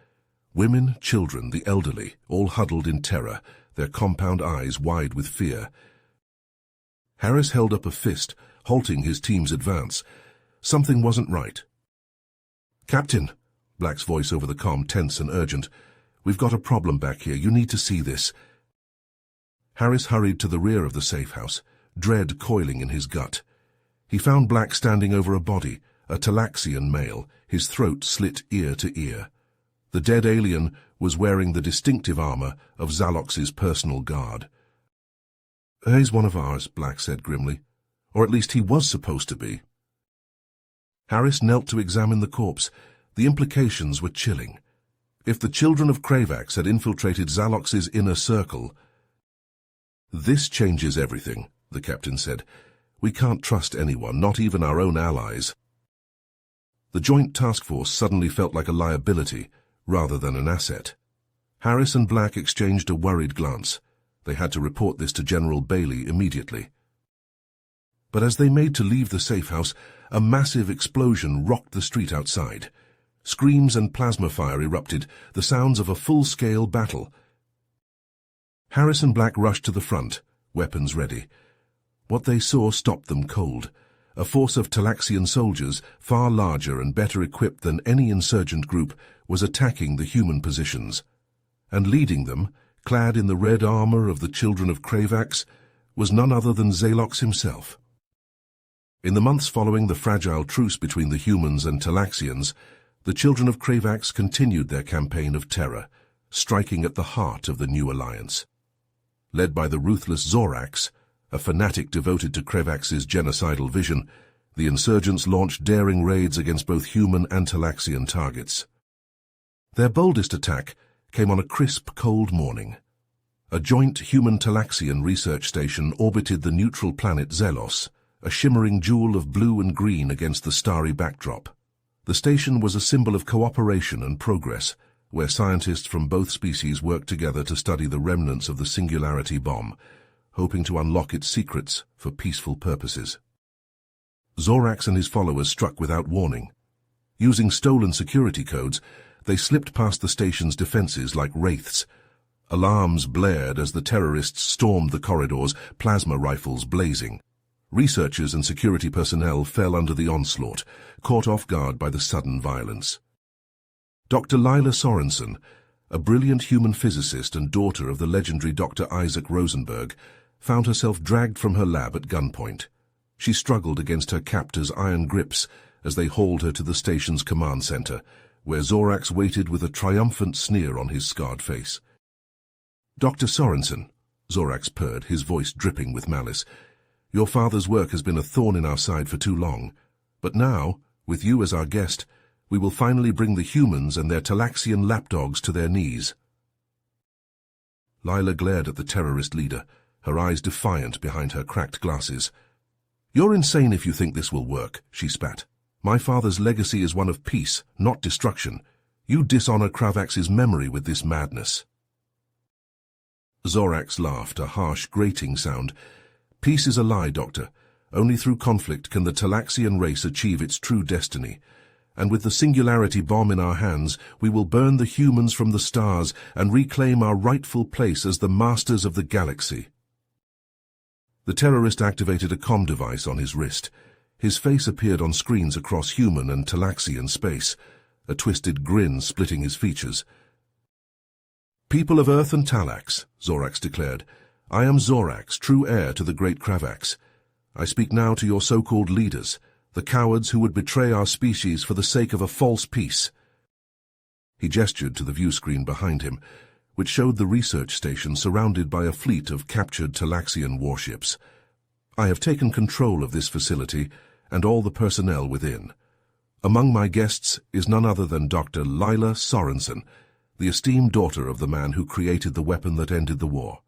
Women, children, the elderly, all huddled in terror, their compound eyes wide with fear. Harris held up a fist, halting his team's advance. Something wasn't right. "Captain," Black's voice over the comm, tense and urgent, "we've got a problem back here. You need to see this." Harris hurried to the rear of the safe house, dread coiling in his gut. He found Black standing over a body, a Talaxian male, his throat slit ear to ear. The dead alien was wearing the distinctive armor of Zalox's personal guard. "He's one of ours," Black said grimly. "Or at least he was supposed to be." Harris knelt to examine the corpse. The implications were chilling. If the children of Kravax had infiltrated Zalox's inner circle... "This changes everything," the captain said. "We can't trust anyone, not even our own allies." The joint task force suddenly felt like a liability, rather than an asset. Harris and Black exchanged a worried glance. They had to report this to General Bailey immediately. But as they made to leave the safe house, a massive explosion rocked the street outside. Screams and plasma fire erupted, the sounds of a full-scale battle. Harris and Black rushed to the front, weapons ready. What they saw stopped them cold. A force of Talaxian soldiers, far larger and better equipped than any insurgent group, was attacking the human positions. And leading them, clad in the red armor of the children of Kravax, was none other than Zalox himself. In the months following the fragile truce between the humans and Talaxians, the children of Kravax continued their campaign of terror, striking at the heart of the new alliance. Led by the ruthless Zorax, a fanatic devoted to Kravax's genocidal vision, the insurgents launched daring raids against both human and Talaxian targets. Their boldest attack came on a crisp, cold morning. A joint human-Talaxian research station orbited the neutral planet Zelos, a shimmering jewel of blue and green against the starry backdrop. The station was a symbol of cooperation and progress, where scientists from both species worked together to study the remnants of the Singularity bomb, hoping to unlock its secrets for peaceful purposes. Zorax and his followers struck without warning. Using stolen security codes, they slipped past the station's defenses like wraiths. Alarms blared as the terrorists stormed the corridors, plasma rifles blazing. Researchers and security personnel fell under the onslaught, caught off guard by the sudden violence. Dr. Lila Sorensen, a brilliant human physicist and daughter of the legendary Dr. Isaac Rosenberg, found herself dragged from her lab at gunpoint. She struggled against her captors' iron grips as they hauled her to the station's command center, where Zorax waited with a triumphant sneer on his scarred face. "Dr. Sorensen," Zorax purred, his voice dripping with malice, "your father's work has been a thorn in our side for too long. But now, with you as our guest, we will finally bring the humans and their Talaxian lapdogs to their knees." Lila glared at the terrorist leader, her eyes defiant behind her cracked glasses. "You're insane if you think this will work," she spat. "My father's legacy is one of peace, not destruction. You dishonor Kravax's memory with this madness." Zorax laughed, a harsh, grating sound. "Peace is a lie, Doctor. Only through conflict can the Talaxian race achieve its true destiny. And with the Singularity bomb in our hands, we will burn the humans from the stars and reclaim our rightful place as the masters of the galaxy." The terrorist activated a comm device on his wrist. His face appeared on screens across human and Talaxian space, a twisted grin splitting his features. "People of Earth and Talax," Zorax declared, "I am Zorax, true heir to the great Kravax. I speak now to your so-called leaders, the cowards who would betray our species for the sake of a false peace." He gestured to the view screen behind him, which showed the research station surrounded by a fleet of captured Talaxian warships. "I have taken control of this facility and all the personnel within. Among my guests is none other than Dr. Lila Sorensen, the esteemed daughter of the man who created the weapon that ended the war.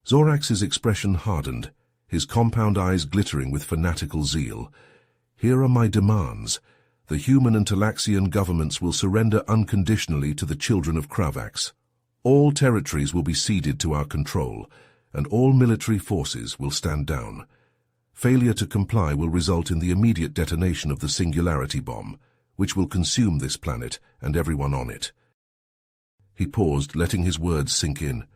Zorax's expression hardened, his compound eyes glittering with fanatical zeal. "Here are my demands. The human and Talaxian governments will surrender unconditionally to the children of Kravax. All territories will be ceded to our control, and all military forces will stand down. Failure to comply will result in the immediate detonation of the Singularity Bomb, which will consume this planet and everyone on it." He paused, letting his words sink in.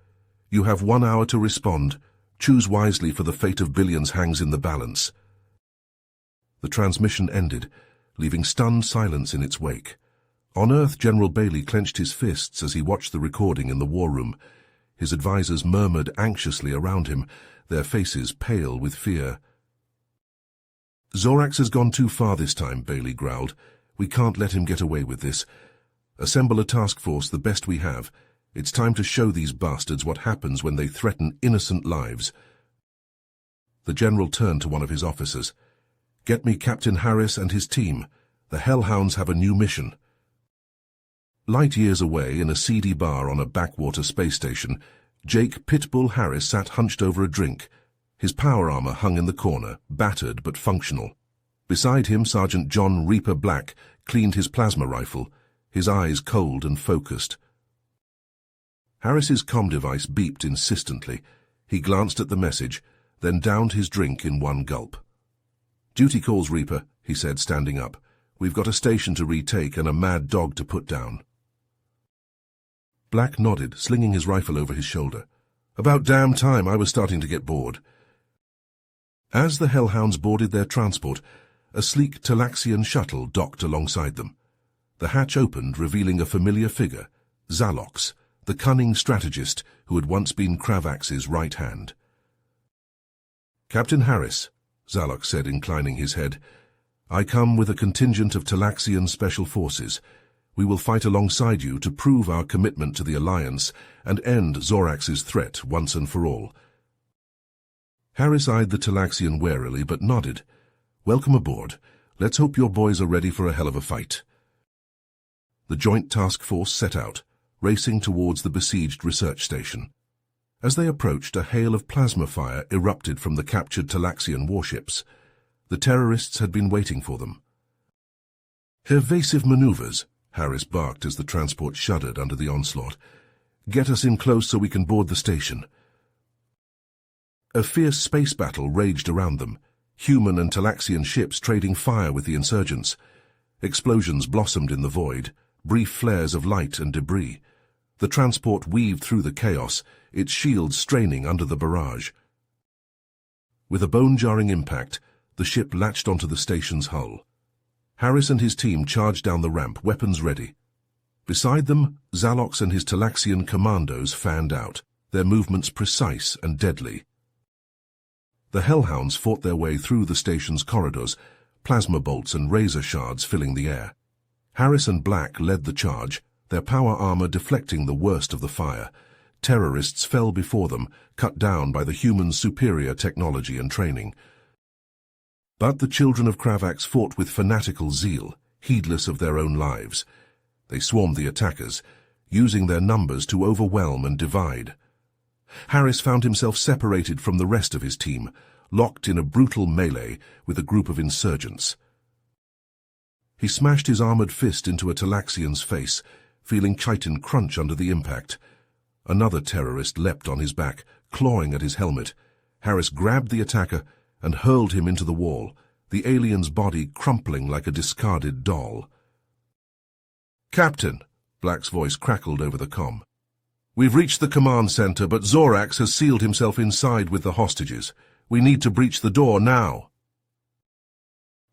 "You have 1 hour to respond. Choose wisely, for the fate of billions hangs in the balance." The transmission ended, leaving stunned silence in its wake. On Earth, General Bailey clenched his fists as he watched the recording in the war room. His advisors murmured anxiously around him, their faces pale with fear. "Zorax has gone too far this time," Bailey growled. "We can't let him get away with this. Assemble a task force, the best we have. It's time to show these bastards what happens when they threaten innocent lives." The general turned to one of his officers. "Get me Captain Harris and his team. The Hellhounds have a new mission." Light years away, in a seedy bar on a backwater space station, Jake Pitbull Harris sat hunched over a drink. His power armor hung in the corner, battered but functional. Beside him, Sergeant John Reaper Black cleaned his plasma rifle, his eyes cold and focused. Harris's comm device beeped insistently. He glanced at the message, then downed his drink in one gulp. "Duty calls, Reaper," he said, standing up. "We've got a station to retake and a mad dog to put down." Black nodded, slinging his rifle over his shoulder. "About damn time. I was starting to get bored." As the Hellhounds boarded their transport, a sleek Talaxian shuttle docked alongside them. The hatch opened, revealing a familiar figure, Zalox, the cunning strategist who had once been Kravax's right hand. "Captain Harris," Zalox said, inclining his head, "I come with a contingent of Talaxian special forces. We will fight alongside you to prove our commitment to the Alliance and end Zorax's threat once and for all." Harris eyed the Talaxian warily but nodded. "Welcome aboard. Let's hope your boys are ready for a hell of a fight." The joint task force set out, racing towards the besieged research station. As they approached, a hail of plasma fire erupted from the captured Talaxian warships. The terrorists had been waiting for them. "Evasive maneuvers," Harris barked as the transport shuddered under the onslaught. "Get us in close so we can board the station." A fierce space battle raged around them, human and Talaxian ships trading fire with the insurgents. Explosions blossomed in the void, brief flares of light and debris. The transport weaved through the chaos, its shields straining under the barrage. With a bone-jarring impact, the ship latched onto the station's hull. Harris and his team charged down the ramp, weapons ready. Beside them, Zalox and his Talaxian commandos fanned out, their movements precise and deadly. The Hellhounds fought their way through the station's corridors, plasma bolts and razor shards filling the air. Harris and Black led the charge, their power armor deflecting the worst of the fire. Terrorists fell before them, cut down by the humans' superior technology and training. But the children of Kravax fought with fanatical zeal, heedless of their own lives. They swarmed the attackers, using their numbers to overwhelm and divide. Harris found himself separated from the rest of his team, locked in a brutal melee with a group of insurgents. He smashed his armored fist into a Talaxian's face, feeling chitin crunch under the impact. Another terrorist leapt on his back, clawing at his helmet. Harris grabbed the attacker and hurled him into the wall, the alien's body crumpling like a discarded doll. "Captain," Black's voice crackled over the comm. "We've reached the command center, but Zorax has sealed himself inside with the hostages. We need to breach the door now."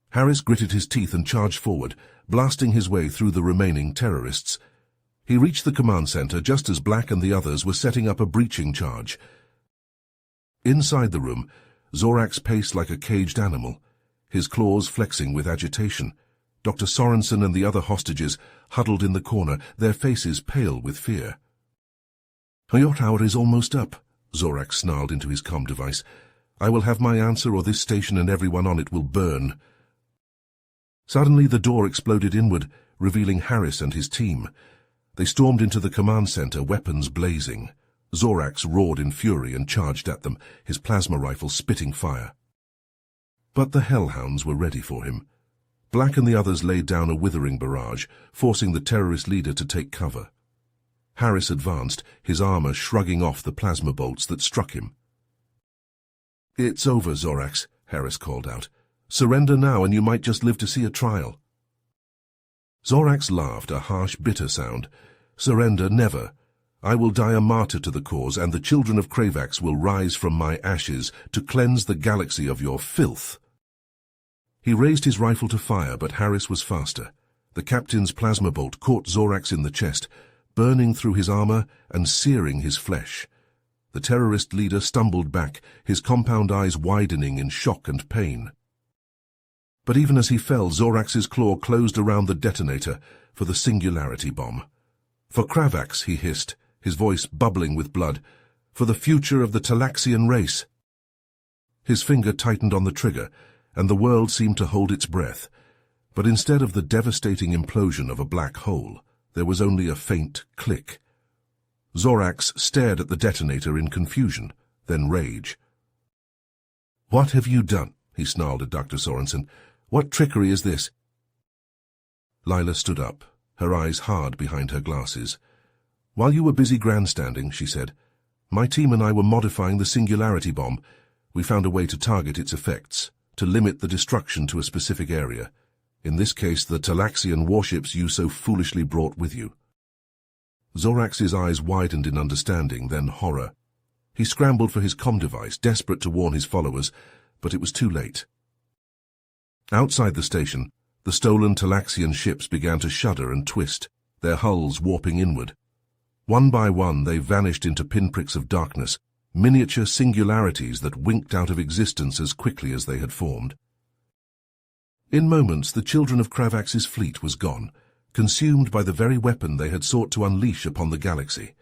Harris gritted his teeth and charged forward, blasting his way through the remaining terrorists. He reached the command center just as Black and the others were setting up a breaching charge. Inside the room, Zorax paced like a caged animal, his claws flexing with agitation. Dr. Sorensen and the other hostages huddled in the corner, their faces pale with fear. "Your hour is almost up," Zorax snarled into his comm device. "I will have my answer, or this station and everyone on it will burn." Suddenly the door exploded inward, revealing Harris and his team. They stormed into the command center, weapons blazing. Zorax roared in fury and charged at them, his plasma rifle spitting fire. But the hellhounds were ready for him. Black and the others laid down a withering barrage, forcing the terrorist leader to take cover. Harris advanced, his armor shrugging off the plasma bolts that struck him. "It's over, Zorax," Harris called out. "Surrender now and you might just live to see a trial." Zorax laughed, a harsh, bitter sound. "Surrender, never. I will die a martyr to the cause, and the children of Kravax will rise from my ashes to cleanse the galaxy of your filth." He raised his rifle to fire, but Harris was faster. The captain's plasma bolt caught Zorax in the chest, burning through his armor and searing his flesh. The terrorist leader stumbled back, his compound eyes widening in shock and pain. But even as he fell, Zorax's claw closed around the detonator for the singularity bomb. "For Kravax," he hissed, his voice bubbling with blood. "For the future of the Talaxian race." His finger tightened on the trigger, and the world seemed to hold its breath. But instead of the devastating implosion of a black hole, there was only a faint click. Zorax stared at the detonator in confusion, then rage. "What have you done?" he snarled at Dr. Sorensen. "What trickery is this?" Lila stood up, her eyes hard behind her glasses. "While you were busy grandstanding," she said, "my team and I were modifying the singularity bomb. We found a way to target its effects, to limit the destruction to a specific area. In this case, the Talaxian warships you so foolishly brought with you." Zorax's eyes widened in understanding, then horror. He scrambled for his comm device, desperate to warn his followers, but it was too late. Outside the station, the stolen Talaxian ships began to shudder and twist, their hulls warping inward. One by one they vanished into pinpricks of darkness, miniature singularities that winked out of existence as quickly as they had formed. In moments, the children of Kravax's fleet was gone, consumed by the very weapon they had sought to unleash upon the galaxy.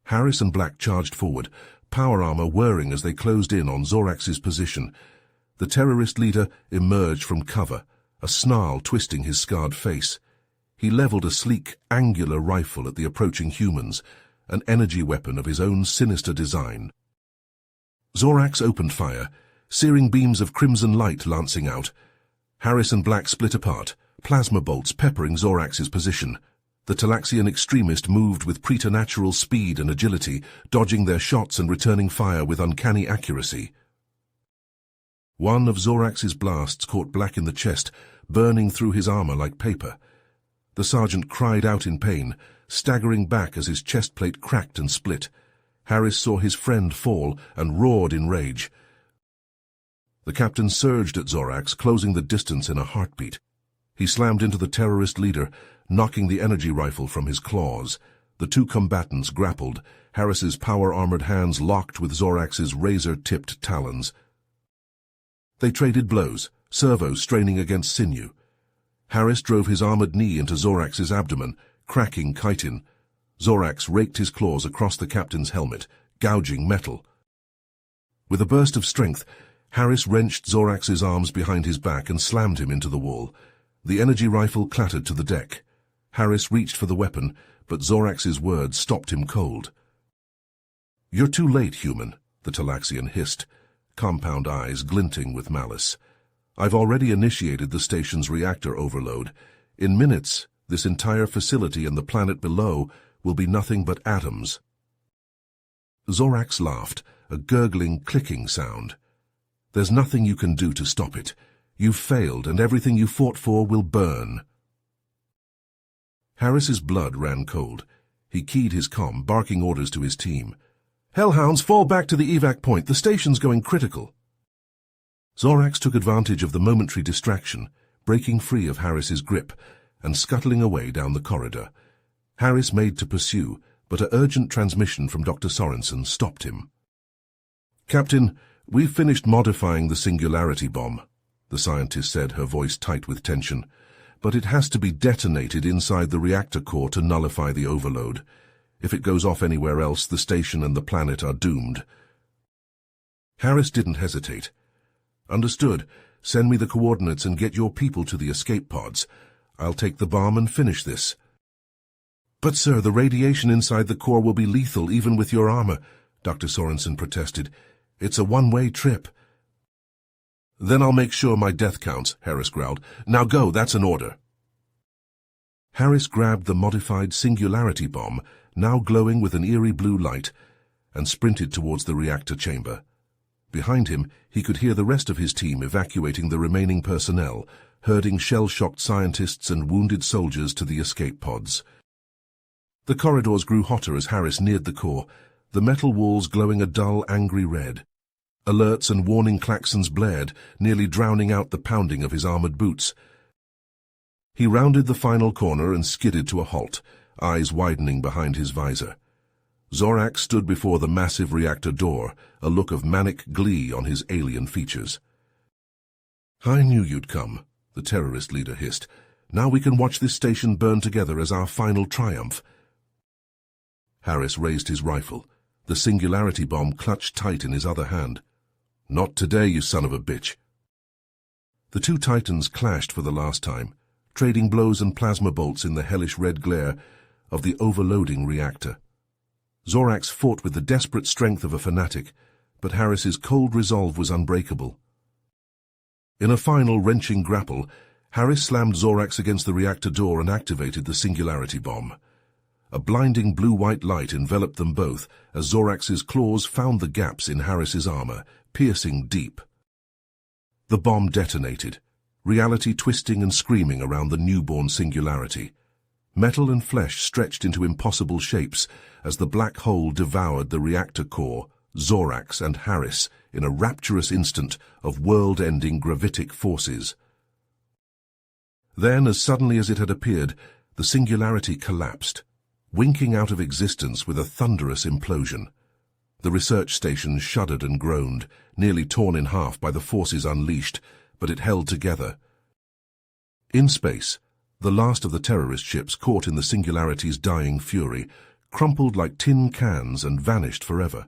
Harris and Black charged forward, power armor whirring as they closed in on Zorax's position. The terrorist leader emerged from cover, a snarl twisting his scarred face. He leveled a sleek, angular rifle at the approaching humans, an energy weapon of his own sinister design. Zorax opened fire, searing beams of crimson light lancing out. Harris and Black split apart, plasma bolts peppering Zorax's position. The Talaxian extremist moved with preternatural speed and agility, dodging their shots and returning fire with uncanny accuracy. One of Zorax's blasts caught Black in the chest, burning through his armor like paper. The sergeant cried out in pain, staggering back as his chest plate cracked and split. Harris saw his friend fall and roared in rage. The captain surged at Zorax, closing the distance in a heartbeat. He slammed into the terrorist leader, knocking the energy rifle from his claws. The two combatants grappled, Harris's power-armored hands locked with Zorax's razor-tipped talons. They traded blows, servos straining against sinew. Harris drove his armored knee into Zorax's abdomen, cracking chitin. Zorax raked his claws across the captain's helmet, gouging metal. With a burst of strength, Harris wrenched Zorax's arms behind his back and slammed him into the wall. The energy rifle clattered to the deck. Harris reached for the weapon, but Zorax's words stopped him cold. "You're too late, human," the Talaxian hissed, compound eyes glinting with malice. "I've already initiated the station's reactor overload. In minutes, this entire facility and the planet below will be nothing but atoms." Zorax laughed, a gurgling, clicking sound. "There's nothing you can do to stop it. You've failed, and everything you fought for will burn." Harris's blood ran cold. He keyed his comm, barking orders to his team. "Hellhounds, fall back to the evac point. The station's going critical." Zorax took advantage of the momentary distraction, breaking free of Harris's grip and scuttling away down the corridor. Harris made to pursue, but an urgent transmission from Dr. Sorensen stopped him. "Captain, we've finished modifying the singularity bomb," the scientist said, her voice tight with tension. "But it has to be detonated inside the reactor core to nullify the overload. If it goes off anywhere else, the station and the planet are doomed." Harris didn't hesitate. "Understood. Send me the coordinates and get your people to the escape pods. I'll take the bomb and finish this." "But sir, the radiation inside the core will be lethal even with your armor," Dr. Sorensen protested. "It's a one-way trip." "Then I'll make sure my death counts," Harris growled. "Now go, that's an order." Harris grabbed the modified singularity bomb, now glowing with an eerie blue light, and sprinted towards the reactor chamber. Behind him, he could hear the rest of his team evacuating the remaining personnel, herding shell-shocked scientists and wounded soldiers to the escape pods. The corridors grew hotter as Harris neared the core, the metal walls glowing a dull, angry red. Alerts and warning klaxons blared, nearly drowning out the pounding of his armored boots. He rounded the final corner and skidded to a halt, eyes widening behind his visor. Zorak stood before the massive reactor door, a look of manic glee on his alien features. "I knew you'd come," the terrorist leader hissed. "Now we can watch this station burn together as our final triumph." Harris raised his rifle, the singularity bomb clutched tight in his other hand. "Not today, you son of a bitch." The two titans clashed for the last time, trading blows and plasma bolts in the hellish red glare of the overloading reactor. Zorax fought with the desperate strength of a fanatic, but Harris's cold resolve was unbreakable. In a final wrenching grapple, Harris slammed Zorax against the reactor door and activated the singularity bomb. A blinding blue-white light enveloped them both as Zorax's claws found the gaps in Harris's armor, piercing deep. The bomb detonated, reality twisting and screaming around the newborn singularity. Metal and flesh stretched into impossible shapes as the black hole devoured the reactor core, Zorax and Harris in a rapturous instant of world-ending gravitic forces. Then, as suddenly as it had appeared, the singularity collapsed, winking out of existence with a thunderous implosion. The research station shuddered and groaned, nearly torn in half by the forces unleashed, but it held together. In space, the last of the terrorist ships caught in the singularity's dying fury crumpled like tin cans and vanished forever.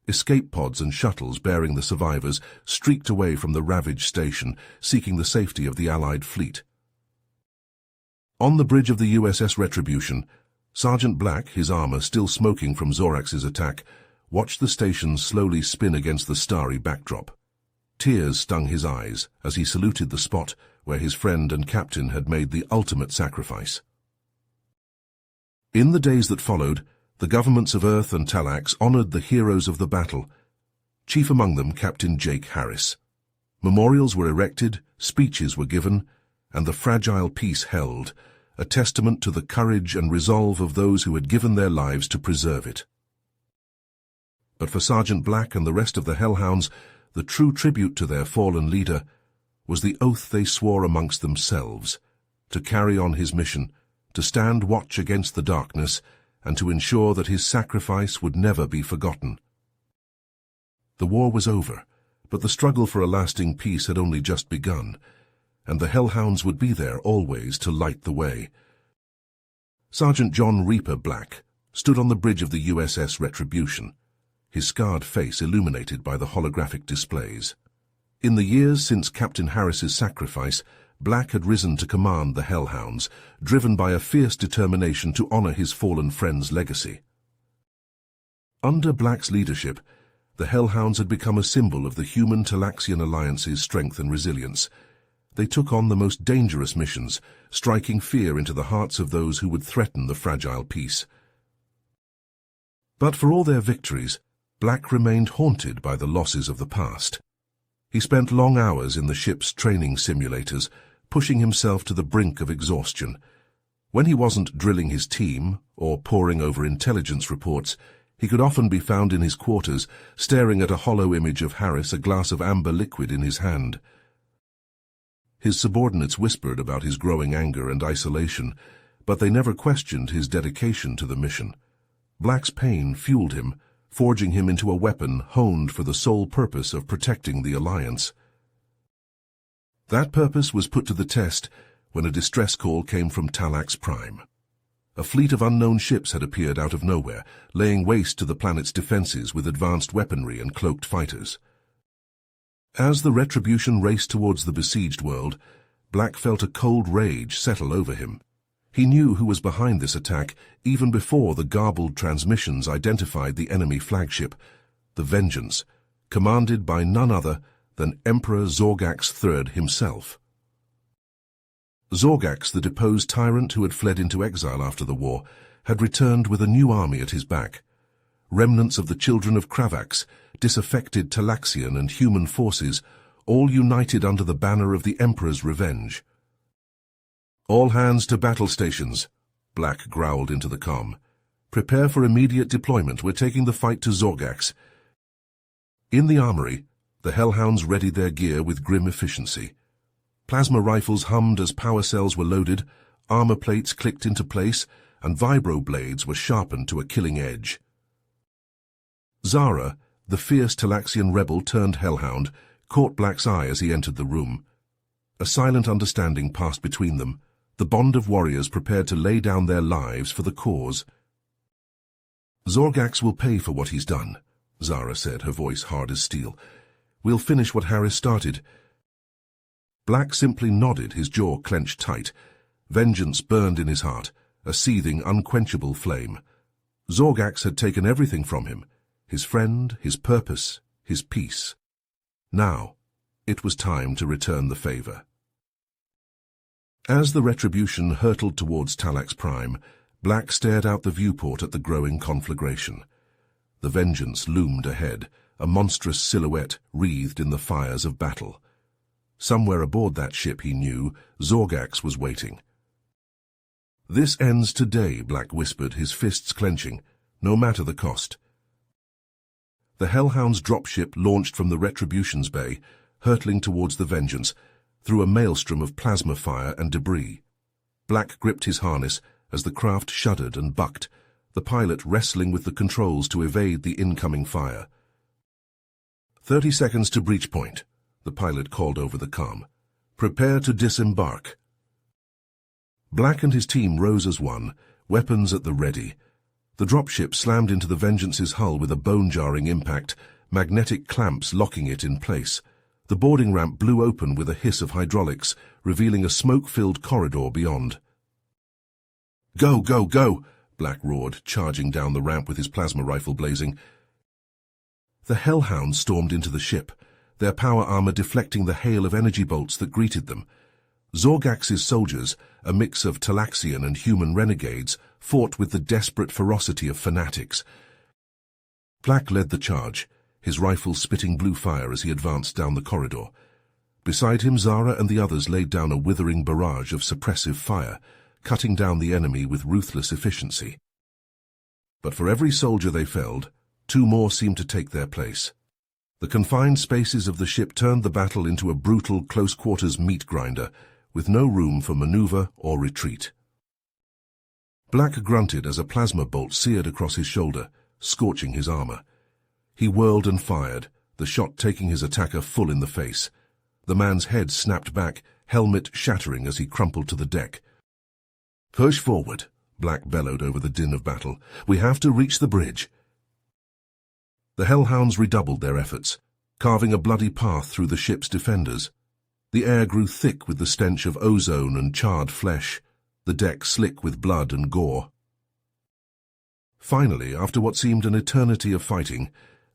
Escape pods and shuttles bearing the survivors streaked away from the ravaged station, seeking the safety of the Allied fleet. On the bridge of the USS Retribution, Sergeant Black, his armor still smoking from Zorax's attack, watched the station slowly spin against the starry backdrop. Tears stung his eyes as he saluted the spot where his friend and captain had made the ultimate sacrifice. In the days that followed, the governments of Earth and Talax honored the heroes of the battle, chief among them Captain Jake Harris. Memorials were erected, speeches were given, and the fragile peace held, a testament to the courage and resolve of those who had given their lives to preserve it. But for Sergeant Black and the rest of the Hellhounds, the true tribute to their fallen leader was the oath they swore amongst themselves, to carry on his mission, to stand watch against the darkness, and to ensure that his sacrifice would never be forgotten. The war was over, but the struggle for a lasting peace had only just begun, and the Hellhounds would be there always to light the way. Sergeant John Reaper Black stood on the bridge of the USS Retribution, his scarred face illuminated by the holographic displays. In the years since Captain Harris's sacrifice, Black had risen to command the Hellhounds, driven by a fierce determination to honor his fallen friend's legacy. Under Black's leadership, the Hellhounds had become a symbol of the human-Talaxian alliance's strength and resilience. They took on the most dangerous missions, striking fear into the hearts of those who would threaten the fragile peace. But for all their victories, Black remained haunted by the losses of the past. He spent long hours in the ship's training simulators, pushing himself to the brink of exhaustion. When he wasn't drilling his team or poring over intelligence reports, he could often be found in his quarters, staring at a hollow image of Harris, a glass of amber liquid in his hand. His subordinates whispered about his growing anger and isolation, but they never questioned his dedication to the mission. Black's pain fueled him, forging him into a weapon honed for the sole purpose of protecting the Alliance. That purpose was put to the test when a distress call came from Talax Prime. A fleet of unknown ships had appeared out of nowhere, laying waste to the planet's defenses with advanced weaponry and cloaked fighters. As the Retribution raced towards the besieged world, Black felt a cold rage settle over him. He knew who was behind this attack even before the garbled transmissions identified the enemy flagship, the Vengeance, commanded by none other than Emperor Zorgax III himself. Zorgax, the deposed tyrant who had fled into exile after the war, had returned with a new army at his back. Remnants of the children of Kravax, disaffected Talaxian and human forces, all united under the banner of the Emperor's revenge. "All hands to battle stations," Black growled into the comm. "Prepare for immediate deployment. We're taking the fight to Zorgax." In the armory, the Hellhounds readied their gear with grim efficiency. Plasma rifles hummed as power cells were loaded, armor plates clicked into place, and vibro blades were sharpened to a killing edge. Zara, the fierce Talaxian rebel turned Hellhound, caught Black's eye as he entered the room. A silent understanding passed between them, the bond of warriors prepared to lay down their lives for the cause. "Zorgax will pay for what he's done," Zara said, her voice hard as steel. "We'll finish what Harris started." Black simply nodded, his jaw clenched tight. Vengeance burned in his heart, a seething, unquenchable flame. Zorgax had taken everything from him, his friend, his purpose, his peace. Now, it was time to return the favor. As the retribution hurtled towards Talax Prime, Black stared out the viewport at the growing conflagration. The Vengeance loomed ahead, a monstrous silhouette wreathed in the fires of battle. Somewhere aboard that ship, he knew, Zorgax was waiting. "This ends today," Black whispered, his fists clenching, "no matter the cost." The Hellhound's dropship launched from the Retribution's bay, hurtling towards the Vengeance, through a maelstrom of plasma fire and debris. Black gripped his harness as the craft shuddered and bucked, the pilot wrestling with the controls to evade the incoming fire. 30 seconds to breach point," the pilot called over the comm. "Prepare to disembark." Black and his team rose as one, weapons at the ready. The dropship slammed into the Vengeance's hull with a bone-jarring impact, magnetic clamps locking it in place. The boarding ramp blew open with a hiss of hydraulics, revealing a smoke-filled corridor beyond. "Go, go, go!" Black roared, charging down the ramp with his plasma rifle blazing. The Hellhounds stormed into the ship, their power armor deflecting the hail of energy bolts that greeted them. Zorgax's soldiers, a mix of Talaxian and human renegades, fought with the desperate ferocity of fanatics. Black led the charge, his rifle spitting blue fire as he advanced down the corridor. Beside him, Zara and the others laid down a withering barrage of suppressive fire, cutting down the enemy with ruthless efficiency. But for every soldier they felled, 2 more seemed to take their place. The confined spaces of the ship turned the battle into a brutal close-quarters meat grinder, with no room for maneuver or retreat. Black grunted as a plasma bolt seared across his shoulder, scorching his armor. He whirled and fired, the shot taking his attacker full in the face. The man's head snapped back, helmet shattering as he crumpled to the deck. "Push forward," Black bellowed over the din of battle. "We have to reach the bridge." The Hellhounds redoubled their efforts, carving a bloody path through the ship's defenders. The air grew thick with the stench of ozone and charred flesh, the deck slick with blood and gore. Finally, after what seemed an eternity of fighting,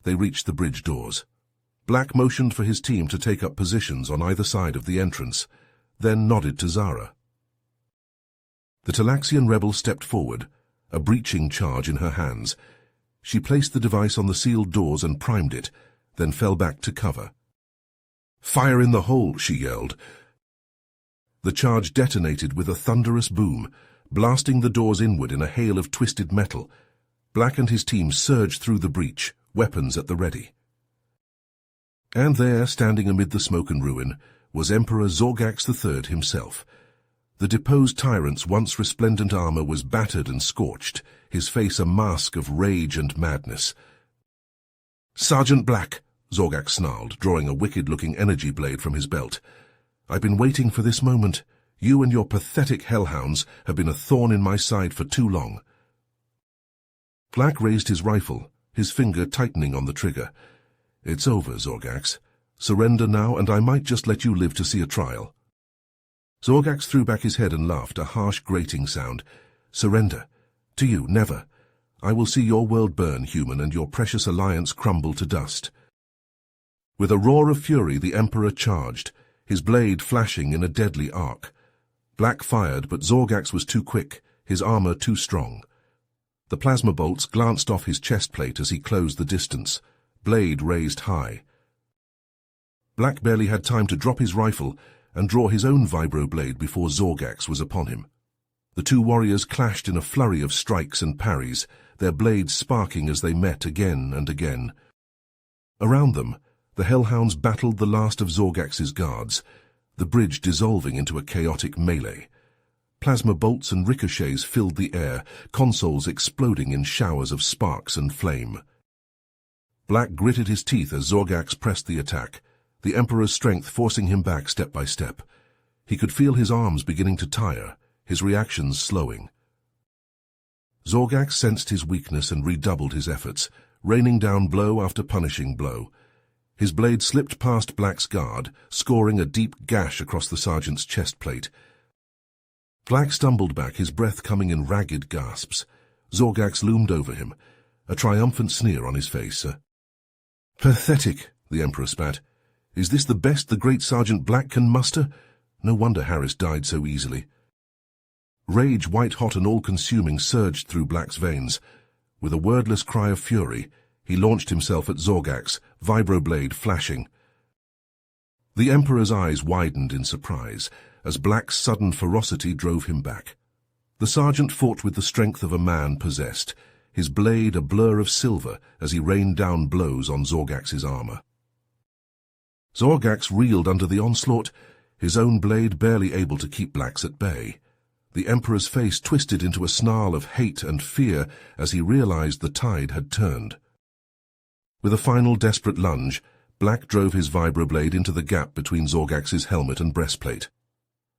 they reached the bridge doors. Black motioned for his team to take up positions on either side of the entrance, then nodded to Zara. The Talaxian rebel stepped forward, a breaching charge in her hands. She placed the device on the sealed doors and primed it, then fell back to cover. "Fire in the hole," she yelled. The charge detonated with a thunderous boom, blasting the doors inward in a hail of twisted metal. Black and his team surged through the breach, weapons at the ready. And there, standing amid the smoke and ruin, was Emperor Zorgax III himself. The deposed tyrant's once resplendent armor was battered and scorched, his face a mask of rage and madness. "Sergeant Black," Zorgax snarled, drawing a wicked-looking energy blade from his belt. "I've been waiting for this moment. You and your pathetic hellhounds have been a thorn in my side for too long." Black raised his rifle, his finger tightening on the trigger. "It's over, Zorgax. Surrender now, and I might just let you live to see a trial." Zorgax threw back his head and laughed, a harsh grating sound. Surrender. To you, never. I will see your world burn, human, and your precious alliance crumble to dust. With a roar of fury, the Emperor charged, his blade flashing in a deadly arc. Black fired, but Zorgax was too quick, his armor too strong. The plasma bolts glanced off his chest plate as he closed the distance, blade raised high. Black barely had time to drop his rifle and draw his own vibroblade before Zorgax was upon him. The two warriors clashed in a flurry of strikes and parries, their blades sparking as they met again and again. Around them, the hellhounds battled the last of Zorgax's guards, the bridge dissolving into a chaotic melee. Plasma bolts and ricochets filled the air, consoles exploding in showers of sparks and flame. Black gritted his teeth as Zorgax pressed the attack, the Emperor's strength forcing him back step by step. He could feel his arms beginning to tire, his reactions slowing. Zorgax sensed his weakness and redoubled his efforts, raining down blow after punishing blow. His blade slipped past Black's guard, scoring a deep gash across the sergeant's chest plate. Black stumbled back, his breath coming in ragged gasps. Zorgax loomed over him, a triumphant sneer on his face. Pathetic, the Emperor spat. Is this the best the great Sergeant Black can muster? No wonder Harris died so easily. Rage, white-hot and all-consuming, surged through Black's veins. With a wordless cry of fury, he launched himself at Zorgax, vibroblade flashing. The Emperor's eyes widened in surprise, as Black's sudden ferocity drove him back. The sergeant fought with the strength of a man possessed, his blade a blur of silver as he rained down blows on Zorgax's armor. Zorgax reeled under the onslaught, his own blade barely able to keep Black's at bay. The Emperor's face twisted into a snarl of hate and fear as he realized the tide had turned. With a final desperate lunge, Black drove his vibroblade into the gap between Zorgax's helmet and breastplate.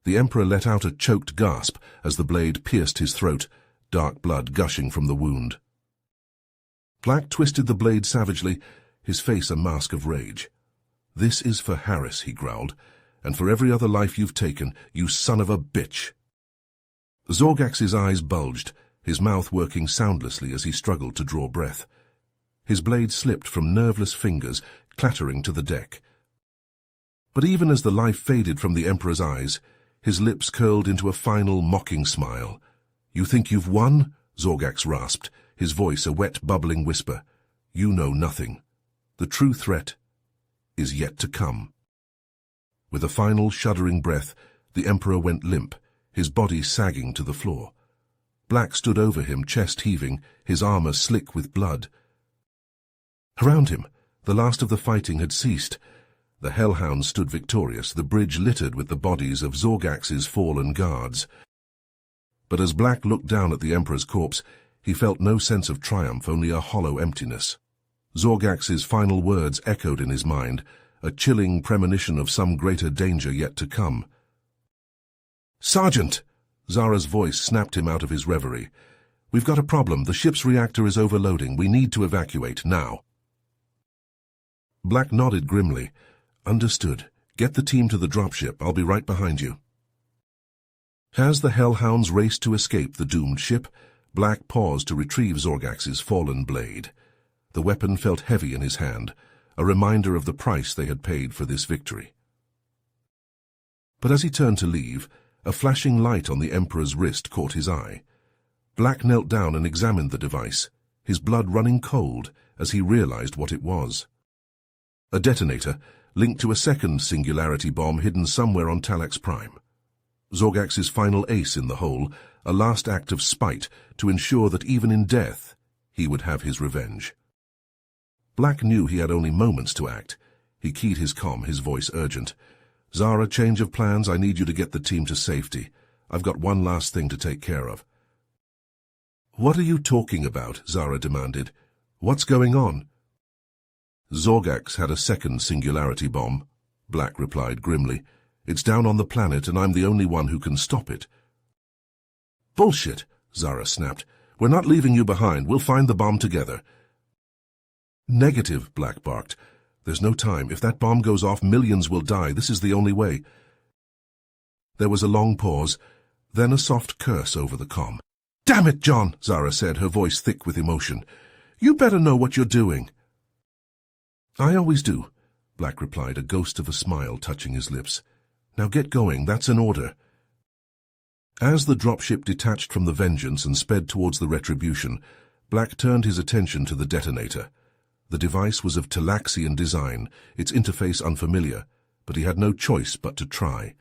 The Emperor let out a choked gasp as the blade pierced his throat, dark blood gushing from the wound. Black twisted the blade savagely, his face a mask of rage. "This is for Harris," he growled, "and for every other life you've taken, you son of a bitch." Zorgax's eyes bulged, his mouth working soundlessly as he struggled to draw breath. His blade slipped from nerveless fingers, clattering to the deck. But even as the life faded from the Emperor's eyes, his lips curled into a final mocking smile. "You think you've won?" Zorgax rasped, his voice a wet, bubbling whisper. "You know nothing. The true threat is yet to come." With a final shuddering breath, the Emperor went limp, his body sagging to the floor. Black stood over him, chest heaving, his armor slick with blood. Around him, the last of the fighting had ceased. The hellhounds stood victorious, the bridge littered with the bodies of Zorgax's fallen guards. But as Black looked down at the Emperor's corpse, he felt no sense of triumph, only a hollow emptiness. Zorgax's final words echoed in his mind, a chilling premonition of some greater danger yet to come. "Sergeant!" Zara's voice snapped him out of his reverie. "We've got a problem. The ship's reactor is overloading. We need to evacuate, now." Black nodded grimly. "Understood. Get the team to the dropship. I'll be right behind you." As the hellhounds raced to escape the doomed ship, Black paused to retrieve Zorgax's fallen blade. The weapon felt heavy in his hand, a reminder of the price they had paid for this victory. But as he turned to leave, a flashing light on the Emperor's wrist caught his eye. Black knelt down and examined the device, his blood running cold as he realized what it was. A detonator, linked to a second singularity bomb hidden somewhere on Talax Prime. Zorgax's final ace in the hole, a last act of spite to ensure that even in death he would have his revenge. Black knew he had only moments to act. He keyed his comm, his voice urgent. "Zara, change of plans. I need you to get the team to safety. I've got one last thing to take care of." "What are you talking about?" Zara demanded. "What's going on?" "Zorgax had a second singularity bomb," Black replied grimly. "It's down on the planet, and I'm the only one who can stop it." "Bullshit," Zara snapped. "We're not leaving you behind. We'll find the bomb together." "Negative," Black barked. "There's no time. If that bomb goes off, millions will die. This is the only way." There was a long pause, then a soft curse over the comm. "Damn it, John," Zara said, her voice thick with emotion. "You better know what you're doing." "I always do," Black replied, a ghost of a smile touching his lips. "Now get going, that's an order." As the dropship detached from the Vengeance and sped towards the Retribution, Black turned his attention to the detonator. The device was of Talaxian design, its interface unfamiliar, but he had no choice but to try.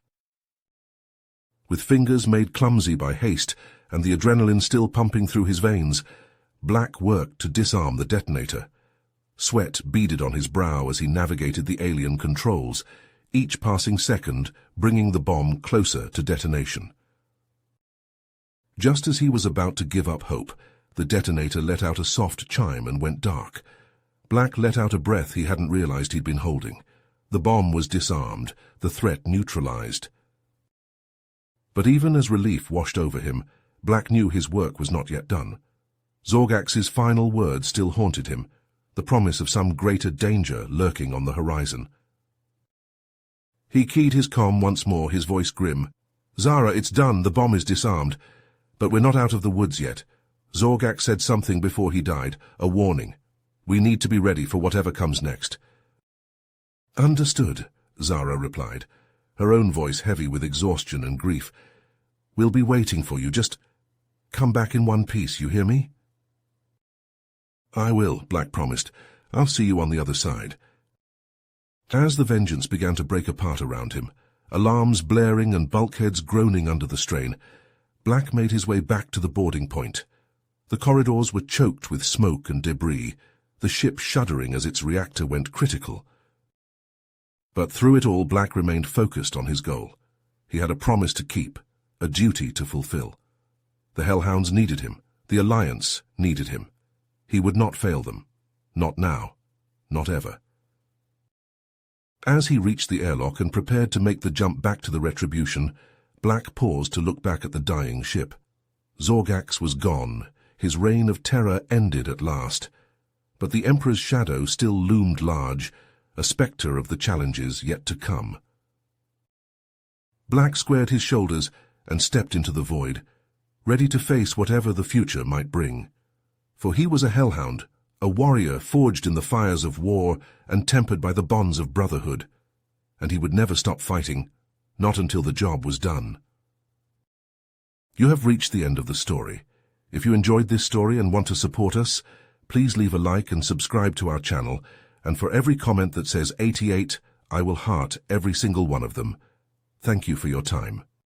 With fingers made clumsy by haste and the adrenaline still pumping through his veins, Black worked to disarm the detonator. Sweat beaded on his brow as he navigated the alien controls, each passing second bringing the bomb closer to detonation. Just as he was about to give up hope, the detonator let out a soft chime and went dark. Black let out a breath he hadn't realized he'd been holding. The bomb was disarmed, the threat neutralized. But even as relief washed over him, Black knew his work was not yet done. Zorgax's final words still haunted him, the promise of some greater danger lurking on the horizon. He keyed his comm once more, his voice grim. "Zara, it's done, the bomb is disarmed. But we're not out of the woods yet. Zorgax said something before he died, a warning. We need to be ready for whatever comes next." "Understood," Zara replied, her own voice heavy with exhaustion and grief. "We'll be waiting for you. Just come back in one piece, you hear me?" "I will," Black promised. "I'll see you on the other side." As the Vengeance began to break apart around him, alarms blaring and bulkheads groaning under the strain, Black made his way back to the boarding point. The corridors were choked with smoke and debris, the ship shuddering as its reactor went critical. But through it all, Black remained focused on his goal. He had a promise to keep, a duty to fulfill. The Hellhounds needed him. The Alliance needed him. He would not fail them. Not now. Not ever. As he reached the airlock and prepared to make the jump back to the Retribution, Black paused to look back at the dying ship. Zorgax was gone. His reign of terror ended at last. But the Emperor's shadow still loomed large, a spectre of the challenges yet to come. Black squared his shoulders and stepped into the void, ready to face whatever the future might bring. For he was a Hellhound, a warrior forged in the fires of war and tempered by the bonds of brotherhood. And he would never stop fighting, not until the job was done. You have reached the end of the story. If you enjoyed this story and want to support us, please leave a like and subscribe to our channel, and for every comment that says 88, I will heart every single one of them. Thank you for your time.